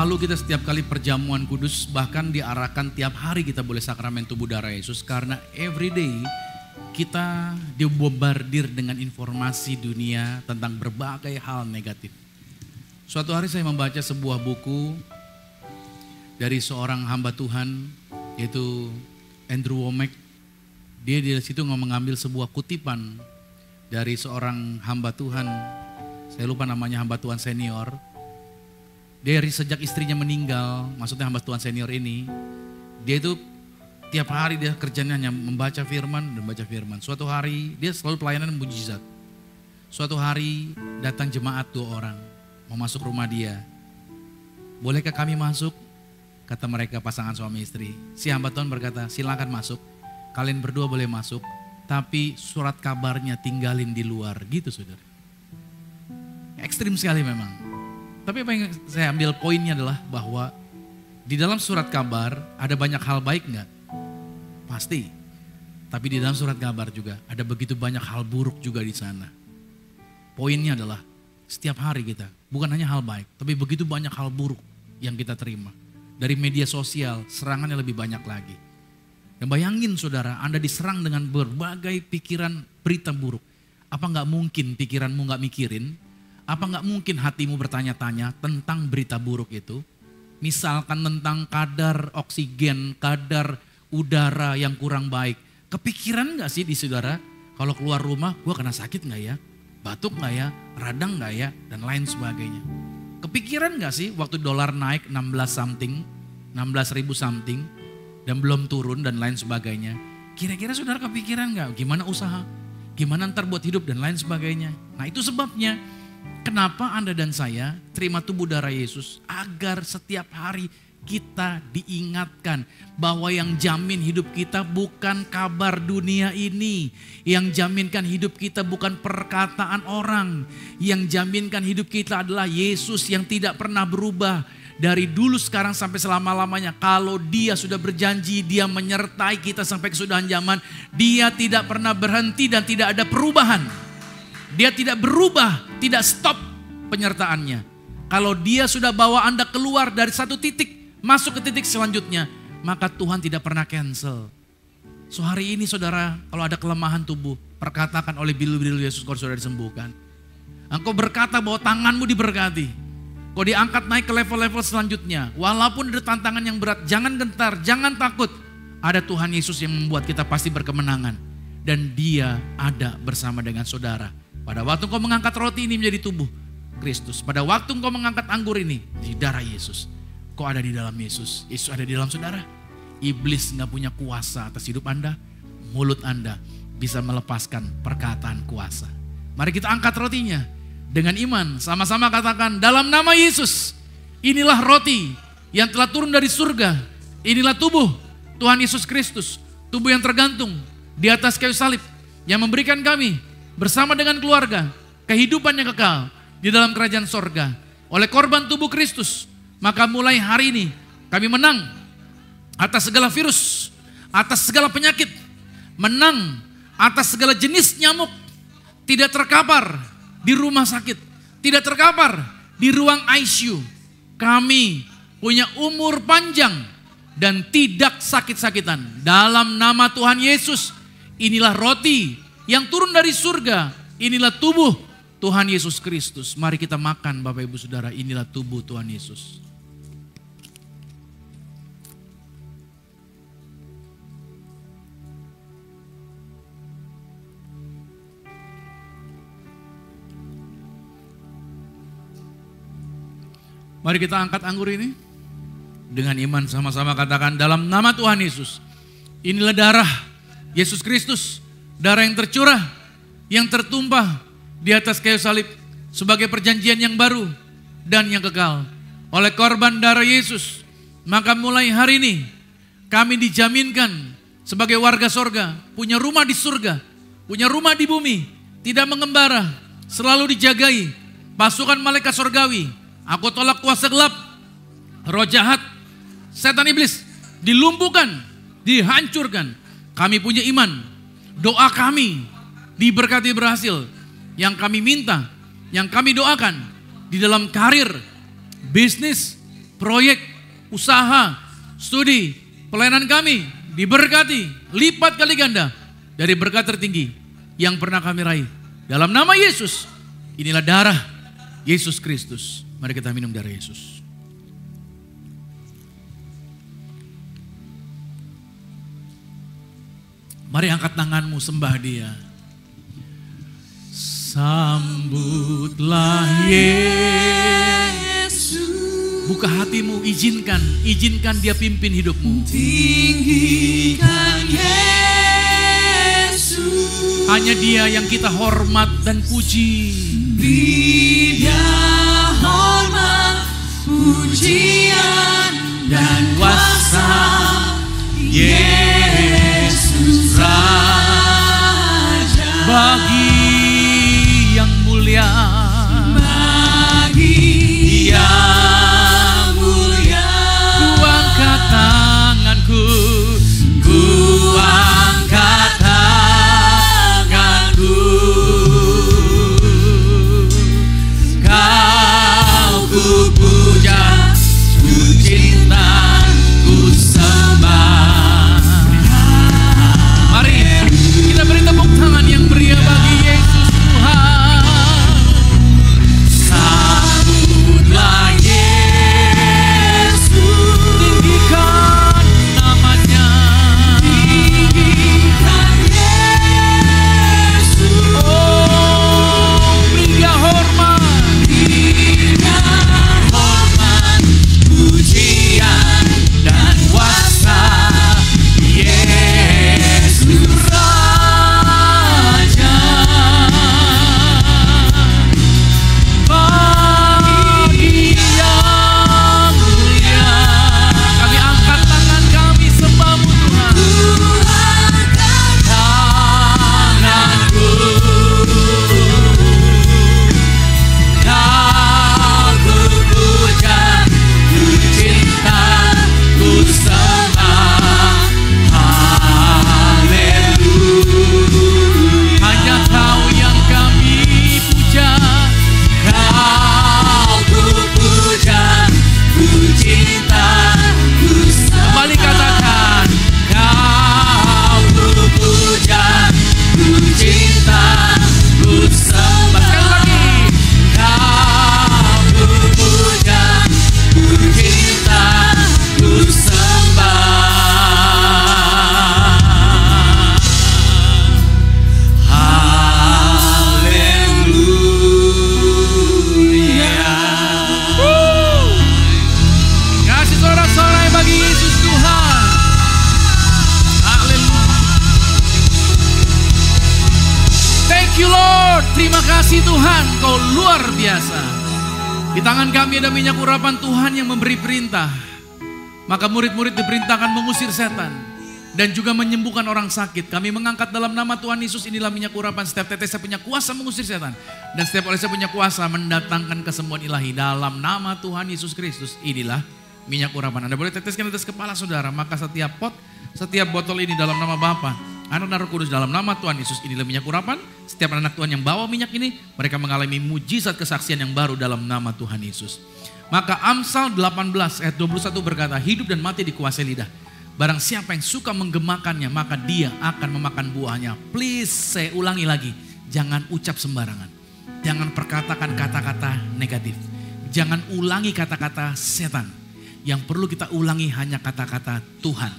selalu kita setiap kali perjamuan kudus, bahkan diarahkan tiap hari kita boleh sakramen tubuh darah Yesus. Karena every day kita dibombardir dengan informasi dunia tentang berbagai hal negatif. Suatu hari saya membaca sebuah buku dari seorang hamba Tuhan, yaitu Andrew Wommack. Dia di situ mengambil sebuah kutipan dari seorang hamba Tuhan, saya lupa namanya, hamba Tuhan senior. Dari sejak istrinya meninggal, maksudnya hamba Tuhan senior ini, dia itu tiap hari dia kerjanya hanya membaca firman dan baca firman. Suatu hari dia selalu pelayanan mujizat. Suatu hari datang jemaat 2 orang mau masuk rumah dia. Bolehkah kami masuk? Kata mereka pasangan suami istri. Si hamba Tuhan berkata, silakan masuk. Kalian berdua boleh masuk, tapi surat kabarnya tinggalin di luar. Gitu saudara. Ekstrim sekali memang. Tapi apa yang saya ambil poinnya adalah bahwa di dalam surat kabar ada banyak hal baik enggak? Pasti. Tapi di dalam surat kabar juga ada begitu banyak hal buruk juga di sana. Poinnya adalah setiap hari kita, bukan hanya hal baik, tapi begitu banyak hal buruk yang kita terima. Dari media sosial, serangannya lebih banyak lagi. Dan bayangin saudara, Anda diserang dengan berbagai pikiran berita buruk. Apa enggak mungkin pikiranmu enggak mikirin? Apa enggak mungkin hatimu bertanya-tanya tentang berita buruk itu? Misalkan tentang kadar oksigen, kadar udara yang kurang baik. Kepikiran enggak sih di saudara, kalau keluar rumah, gua kena sakit enggak ya? Batuk enggak ya? Radang enggak ya? Dan lain sebagainya. Kepikiran enggak sih waktu dolar naik 16 ribu something, dan belum turun dan lain sebagainya. Kira-kira saudara kepikiran enggak? Gimana usaha? Gimana ntar buat hidup dan lain sebagainya. Nah itu sebabnya kenapa Anda dan saya terima tubuh darah Yesus, agar setiap hari kita diingatkan bahwa yang jamin hidup kita bukan kabar dunia ini. Yang jaminkan hidup kita bukan perkataan orang. Yang jaminkan hidup kita adalah Yesus yang tidak pernah berubah. Dari dulu sekarang sampai selama-lamanya. Kalau dia sudah berjanji, dia menyertai kita sampai kesudahan zaman. Dia tidak pernah berhenti dan tidak ada perubahan. Dia tidak berubah, tidak stop penyertaannya. Kalau dia sudah bawa Anda keluar dari satu titik, masuk ke titik selanjutnya, maka Tuhan tidak pernah cancel. So hari ini saudara, kalau ada kelemahan tubuh, perkatakan oleh bilu-bilu Yesus kalau saudara disembuhkan. Engkau berkata bahwa tanganmu diberkati. Kau diangkat naik ke level-level selanjutnya. Walaupun ada tantangan yang berat, jangan gentar, jangan takut. Ada Tuhan Yesus yang membuat kita pasti berkemenangan. Dan dia ada bersama dengan saudara. Pada waktu engkau mengangkat roti ini menjadi tubuh Kristus. Pada waktu engkau mengangkat anggur ini di darah Yesus. Kau ada di dalam Yesus. Yesus ada di dalam saudara. Iblis gak punya kuasa atas hidup Anda. Mulut Anda bisa melepaskan perkataan kuasa. Mari kita angkat rotinya. Dengan iman sama-sama katakan, dalam nama Yesus. Inilah roti yang telah turun dari surga. Inilah tubuh Tuhan Yesus Kristus. Tubuh yang tergantung di atas kayu salib. Yang memberikan kami bersama dengan keluarga kehidupan yang kekal di dalam kerajaan sorga. Oleh korban tubuh Kristus, maka mulai hari ini kami menang atas segala virus, atas segala penyakit, menang atas segala jenis nyamuk, tidak terkapar di rumah sakit, tidak terkapar di ruang ICU. Kami punya umur panjang dan tidak sakit-sakitan. Dalam nama Tuhan Yesus, inilah roti yang turun dari surga, inilah tubuh Tuhan Yesus Kristus. Mari kita makan Bapak Ibu Saudara, inilah tubuh Tuhan Yesus. Mari kita angkat anggur ini. Dengan iman sama-sama katakan, dalam nama Tuhan Yesus. Inilah darah Yesus Kristus. Darah yang tercurah, yang tertumpah di atas kayu salib. Sebagai perjanjian yang baru dan yang kekal. Oleh korban darah Yesus. Maka mulai hari ini kami dijaminkan sebagai warga sorga. Punya rumah di surga. Punya rumah di bumi. Tidak mengembara. Selalu dijagai. Pasukan malaikat sorgawi. Aku tolak kuasa gelap, roh jahat, setan iblis, dilumpuhkan, dihancurkan. Kami punya iman, doa kami diberkati berhasil. Yang kami minta, yang kami doakan di dalam karir, bisnis, proyek, usaha, studi, pelayanan kami diberkati lipat kali ganda dari berkat tertinggi yang pernah kami raih. Dalam nama Yesus, inilah darah Yesus Kristus. Mari kita minum darah Yesus. Mari angkat tanganmu, sembah Dia. Sambutlah Yesus. Buka hatimu, izinkan Dia pimpin hidupmu. Tinggikan Yesus. Hanya Dia yang kita hormat dan puji. Beri Dia hormat, pujian dan kuasa. Yesus Raja. Bagi yang mulia, bagi yang mulia, ku angkat tanganku, ku angkat tanganku. Kau ku puja, ku cinta, ku sembah. mari kita beri tepuk tangan yang meriah bagi Yesus Tuhan. Sambutlah Yesus. Tinggikan namanya. Tinggikan Yesus. Oh, beri Dia hormat. Beri Dia hormat, pujian dan kuasa. Yesus Raja. Bagi yang mulia, kami angkat tangan kami sembah-Mu Tuhan. Ku angkat tanganku, Kau ku puja, ku cinta, ku sembah. Haleluya. Hanya Kau yang kami puja. Kau ku puja, ku cinta, ku sembah. Kembali katakan, Kau ku puja, ku cinta, ku sembah. sekali lagi. Kau ku puja, ku cinta, ku sembah. Haleluya. Kasih sorak-sorai bagi Yesus Tuhan. Haleluya. Thank you Lord. Terima kasih Tuhan, Kau luar biasa. Di tangan kami ada minyak urapan Tuhan yang memberi perintah. Maka murid-murid diperintahkan mengusir setan dan juga menyembuhkan orang sakit. Kami mengangkat dalam nama Tuhan Yesus, inilah minyak urapan. Setiap tetesnya punya kuasa mengusir setan, dan setiap olesnya punya kuasa mendatangkan kesembuhan ilahi. Dalam nama Tuhan Yesus Kristus, inilah minyak urapan. Anda boleh teteskan atas kepala saudara. Maka setiap pot, setiap botol ini dalam nama Bapa, Anak dan Roh Kudus, dalam nama Tuhan Yesus, inilah minyak urapan. Setiap anak Tuhan yang bawa minyak ini, mereka mengalami mujizat kesaksian yang baru dalam nama Tuhan Yesus. Maka Amsal 18 ayat 21 berkata, hidup dan mati dikuasai lidah. Barang siapa yang suka menggemakannya, maka dia akan memakan buahnya. Please, saya ulangi lagi. Jangan ucap sembarangan. Jangan perkatakan kata-kata negatif. Jangan ulangi kata-kata setan. Yang perlu kita ulangi hanya kata-kata Tuhan.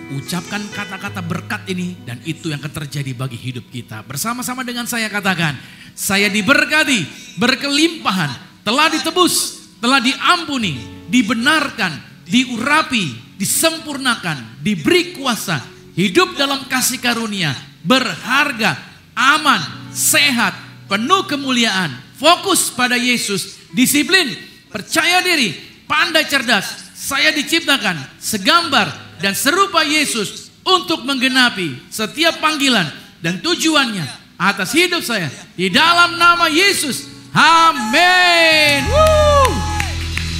Ucapkan kata-kata berkat ini, dan itu yang akan terjadi bagi hidup kita. Bersama-sama dengan saya katakan, saya diberkati, berkelimpahan, telah ditebus, telah diampuni, dibenarkan, diurapi, disempurnakan, diberi kuasa, hidup dalam kasih karunia, berharga, aman, sehat, penuh kemuliaan, fokus pada Yesus, disiplin, percaya diri, pandai cerdas. Saya diciptakan segambar dan serupa Yesus untuk menggenapi setiap panggilan dan tujuannya atas hidup saya. Di dalam nama Yesus, amin.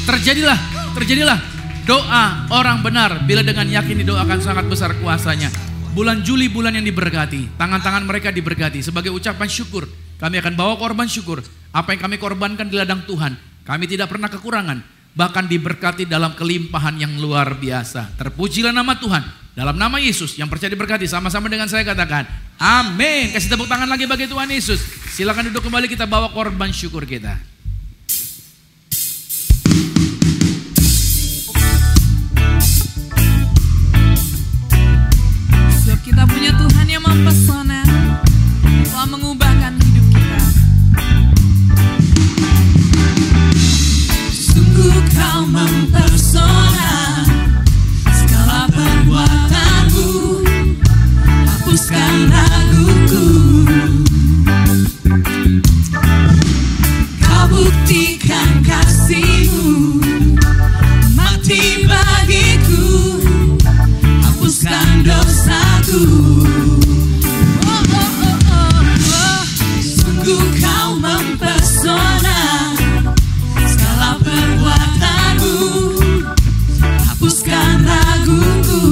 Terjadilah doa orang benar bila dengan yakin didoakan sangat besar kuasanya. Bulan Juli bulan yang diberkati, tangan-tangan mereka diberkati. Sebagai ucapan syukur, kami akan bawa korban syukur. Apa yang kami korbankan di ladang Tuhan, kami tidak pernah kekurangan. bahkan diberkati dalam kelimpahan yang luar biasa. Terpujilah nama Tuhan. Dalam nama Yesus, yang percaya diberkati, sama-sama dengan saya katakan, amin. Kasih tepuk tangan lagi bagi Tuhan Yesus. Silakan duduk kembali, kita bawa korban syukur kita. Sebab kita punya Tuhan yang mempesona, telah mengubahkan hidup kita. Sungguh kau mempesona, segala perbuatanmu hapuskan raguku. Kau buktikan kasih-Mu mati bagiku, hapuskan dosaku. Oh, oh, oh, oh, oh. Sungguh kau mempesona, segala perbuatanmu hapuskan raguku.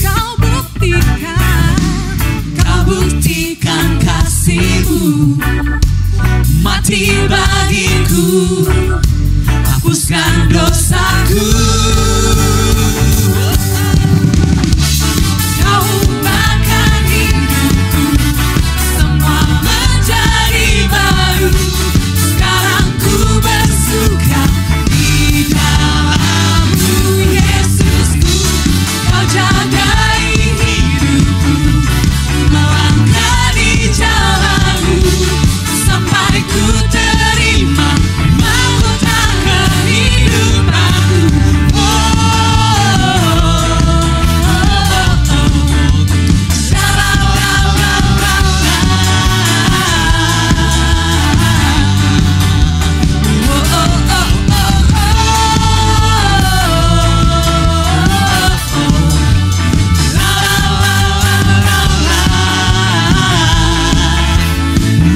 Kau buktikan kasih-Mu mati bagiku, hapuskan dosaku. Kau ubahkan hidupku, semua menjadi baru. Sekarang ku bersuka di dalam-Mu, Yesusku. Kau jagai hidupku, melangkah di jalan-Mu, sampai ku terima mahkota kehidupanku. Oh,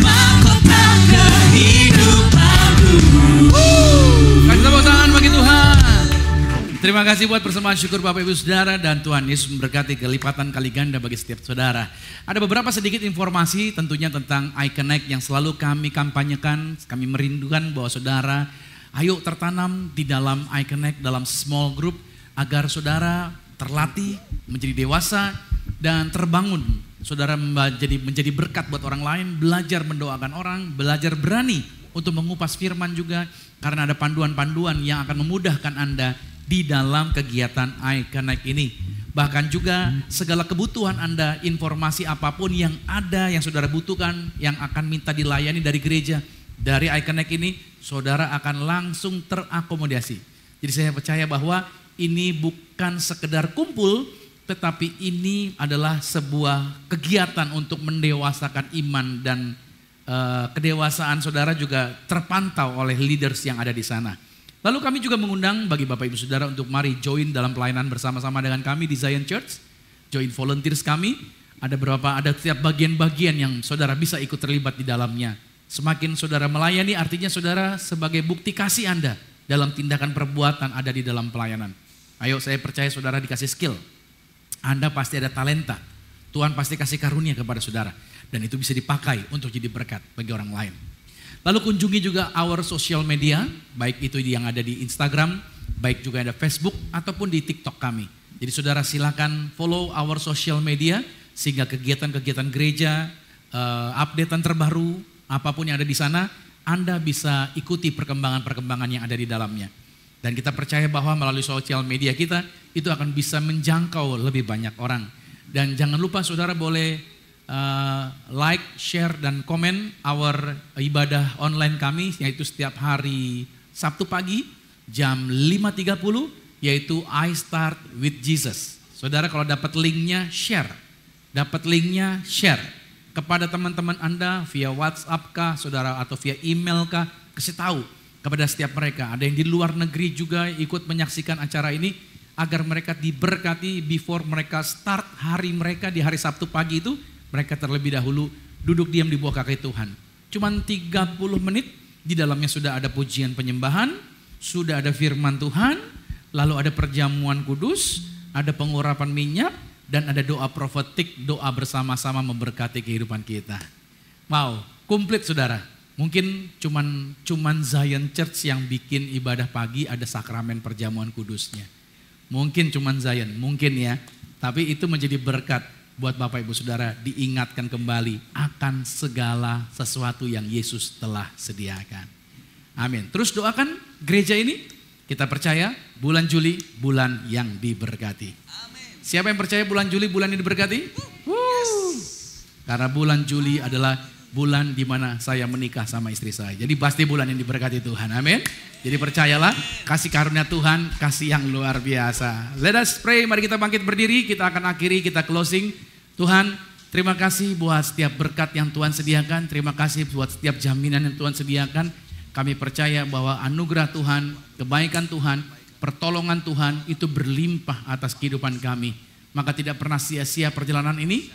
mahkota kehidupanku. Kasih tepuk tangan bagi Tuhan. Terima kasih buat persembahan syukur Bapak Ibu Saudara, dan Tuhan Yesus memberkati kelipatan kali ganda bagi setiap saudara. Ada beberapa sedikit informasi tentunya tentang iConnect yang selalu kami kampanyekan. Kami merindukan bahwa saudara ayo tertanam di dalam iConnect, dalam small group, agar saudara terlatih menjadi dewasa dan terbangun. Saudara menjadi berkat buat orang lain, belajar mendoakan orang, belajar berani untuk mengupas firman juga, karena ada panduan-panduan yang akan memudahkan Anda di dalam kegiatan iConnect ini. Bahkan juga segala kebutuhan Anda, informasi apapun yang ada yang saudara butuhkan, yang akan minta dilayani dari gereja, dari iConnect ini, saudara akan langsung terakomodasi. Jadi saya percaya bahwa ini bukan sekedar kumpul, tetapi ini adalah sebuah kegiatan untuk mendewasakan iman, dan kedewasaan saudara juga terpantau oleh leaders yang ada di sana. Lalu kami juga mengundang bagi Bapak Ibu Saudara untuk mari join dalam pelayanan bersama-sama dengan kami di Zion Church. Join volunteers kami. Ada setiap bagian-bagian yang saudara bisa ikut terlibat di dalamnya. Semakin saudara melayani, artinya saudara sebagai bukti kasih Anda dalam tindakan perbuatan ada di dalam pelayanan. Ayo, saya percaya saudara dikasih skill. Anda pasti ada talenta. Tuhan pasti kasih karunia kepada saudara. Dan itu bisa dipakai untuk jadi berkat bagi orang lain. Lalu kunjungi juga our social media, baik itu yang ada di Instagram, baik juga ada Facebook ataupun di TikTok kami. Jadi saudara silakan follow our social media, sehingga kegiatan-kegiatan gereja, updatean terbaru, apapun yang ada di sana, Anda bisa ikuti perkembangan-perkembangan yang ada di dalamnya. Dan kita percaya bahwa melalui sosial media kita, itu akan bisa menjangkau lebih banyak orang. Dan jangan lupa saudara boleh like, share, dan komen our ibadah online kami, yaitu setiap hari Sabtu pagi jam 5.30, yaitu I Start with Jesus. Saudara kalau dapat linknya share, kepada teman-teman Anda via WhatsApp kah, saudara, atau via email kah, kasih tahu kepada setiap mereka. Ada yang di luar negeri juga ikut menyaksikan acara ini, agar mereka diberkati before mereka start hari mereka di hari Sabtu pagi itu. Mereka terlebih dahulu duduk diam di bawah kaki Tuhan. Cuman 30 menit, di dalamnya sudah ada pujian penyembahan, sudah ada firman Tuhan, lalu ada perjamuan kudus, ada pengurapan minyak, dan ada doa profetik, doa bersama-sama memberkati kehidupan kita. Wow, komplit saudara. Mungkin cuman Zion Church yang bikin ibadah pagi ada sakramen perjamuan kudusnya. Mungkin cuman Zion, mungkin ya. Tapi itu menjadi berkat buat Bapak Ibu Saudara, diingatkan kembali akan segala sesuatu yang Yesus telah sediakan. Amin. Terus doakan gereja ini, kita percaya bulan Juli bulan yang diberkati. Amin. Siapa yang percaya bulan Juli bulan yang diberkati? Karena bulan Juli adalah bulan di mana saya menikah sama istri saya. Jadi pasti bulan yang diberkati Tuhan. Amin. Jadi percayalah, kasih karunia Tuhan, kasih yang luar biasa. Let us pray, mari kita bangkit berdiri, kita akan akhiri, kita closing. Tuhan, terima kasih buat setiap berkat yang Tuhan sediakan. Terima kasih buat setiap jaminan yang Tuhan sediakan. Kami percaya bahwa anugerah Tuhan, kebaikan Tuhan, pertolongan Tuhan itu berlimpah atas kehidupan kami. Maka tidak pernah sia-sia perjalanan ini.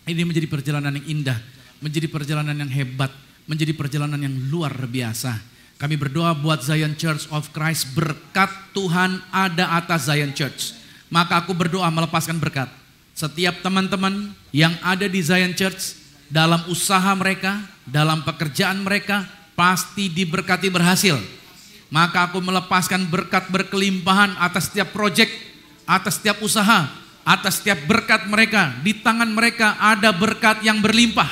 Ini menjadi perjalanan yang indah, menjadi perjalanan yang hebat, menjadi perjalanan yang luar biasa. Kami berdoa buat Zion Church of Christ, berkat Tuhan ada atas Zion Church. Maka aku berdoa melepaskan berkat. Setiap teman-teman yang ada di Zion Church, dalam usaha mereka, dalam pekerjaan mereka, pasti diberkati berhasil. Maka aku melepaskan berkat berkelimpahan atas setiap proyek, atas setiap usaha, atas setiap berkat mereka. Di tangan mereka ada berkat yang berlimpah.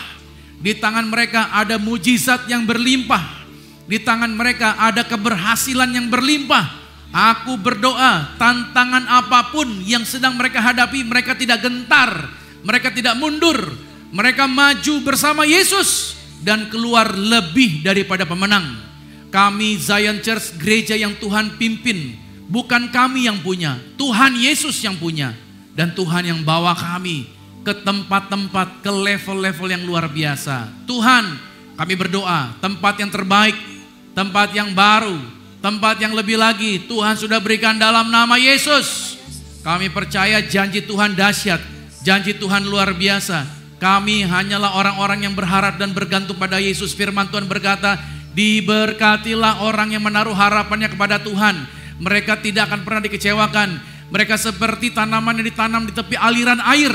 Di tangan mereka ada mujizat yang berlimpah. Di tangan mereka ada keberhasilan yang berlimpah. Aku berdoa tantangan apapun yang sedang mereka hadapi, mereka tidak gentar, mereka tidak mundur. Mereka maju bersama Yesus dan keluar lebih daripada pemenang. Kami Zion Church, gereja yang Tuhan pimpin. Bukan kami yang punya, Tuhan Yesus yang punya. Dan Tuhan yang bawa kami ke tempat-tempat, ke level-level yang luar biasa. Tuhan, kami berdoa tempat yang terbaik, tempat yang baru, tempat yang lebih lagi Tuhan sudah berikan dalam nama Yesus. Kami percaya janji Tuhan dahsyat, janji Tuhan luar biasa. Kami hanyalah orang-orang yang berharap dan bergantung pada Yesus. Firman Tuhan berkata, diberkatilah orang yang menaruh harapannya kepada Tuhan. Mereka tidak akan pernah dikecewakan. Mereka seperti tanaman yang ditanam di tepi aliran air,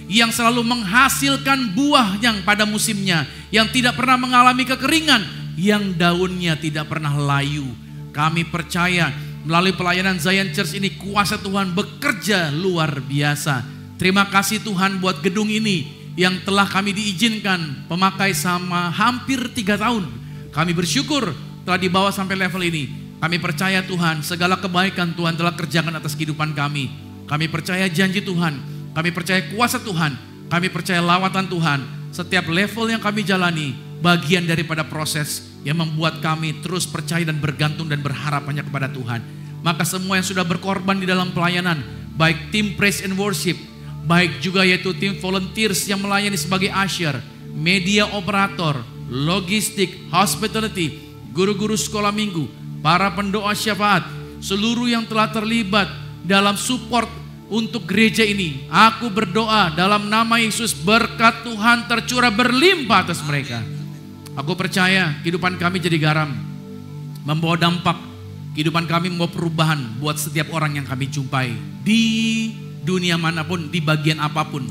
yang selalu menghasilkan buah yang pada musimnya, yang tidak pernah mengalami kekeringan, yang daunnya tidak pernah layu. Kami percaya melalui pelayanan Zion Church ini kuasa Tuhan bekerja luar biasa. Terima kasih Tuhan buat gedung ini yang telah kami diizinkan pemakai sama hampir 3 tahun. Kami bersyukur telah dibawa sampai level ini. Kami percaya Tuhan segala kebaikan Tuhan telah kerjakan atas kehidupan kami. Kami percaya janji Tuhan, kami percaya kuasa Tuhan, kami percaya lawatan Tuhan. Setiap level yang kami jalani bagian daripada proses yang membuat kami terus percaya dan bergantung dan berharap hanya kepada Tuhan. Maka semua yang sudah berkorban di dalam pelayanan, baik tim praise and worship, baik juga yaitu tim volunteers yang melayani sebagai usher, media operator, logistik, hospitality, guru-guru sekolah minggu, para pendoa syafaat, seluruh yang telah terlibat dalam support untuk gereja ini. Aku berdoa dalam nama Yesus, berkat Tuhan tercurah berlimpah atas mereka. Aku percaya kehidupan kami jadi garam, membawa dampak. Kehidupan kami membawa perubahan buat setiap orang yang kami jumpai. Di dunia manapun, di bagian apapun,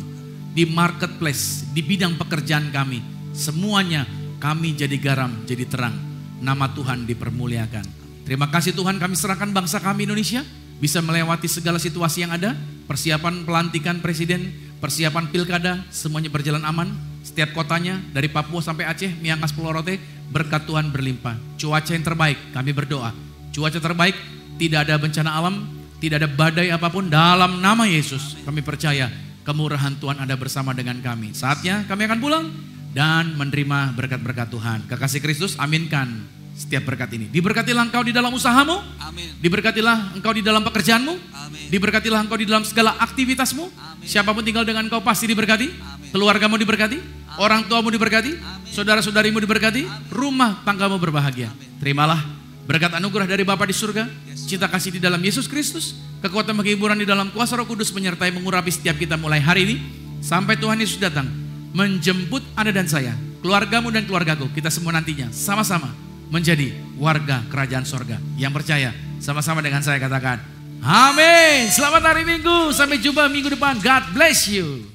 di marketplace, di bidang pekerjaan kami. Semuanya kami jadi garam, jadi terang. Nama Tuhan dipermuliakan. Terima kasih Tuhan, kami serahkan bangsa kami Indonesia bisa melewati segala situasi yang ada. Persiapan pelantikan presiden, persiapan pilkada, semuanya berjalan aman. Setiap kotanya dari Papua sampai Aceh, Miangas, Pulau Rote, berkat Tuhan berlimpah. Cuaca yang terbaik, kami berdoa. Cuaca terbaik, tidak ada bencana alam, tidak ada badai apapun, dalam nama Yesus. Kami percaya kemurahan Tuhan ada bersama dengan kami. Saatnya kami akan pulang dan menerima berkat-berkat Tuhan. Kekasih Kristus, aminkan setiap berkat ini. Diberkatilah engkau di dalam usahamu. Amin. Diberkatilah engkau di dalam pekerjaanmu. Amin. Diberkatilah engkau di dalam segala aktivitasmu. Amin. Siapapun tinggal dengan engkau pasti diberkati. Amin. Keluargamu diberkati. Amin. Orang tuamu diberkati. Amin. Saudara-saudarimu diberkati. Amin. Rumah tanggamu berbahagia. Amin. Terimalah berkat anugerah dari Bapa di surga. Cinta kasih di dalam Yesus Kristus. Kekuatan penghiburan di dalam kuasa Roh Kudus menyertai mengurapi setiap kita mulai hari ini sampai Tuhan Yesus datang menjemput Anda dan saya, keluargamu dan keluargaku. Kita semua nantinya sama-sama menjadi warga kerajaan sorga. Yang percaya sama-sama dengan saya katakan amin. Selamat hari Minggu, sampai jumpa minggu depan. God bless you.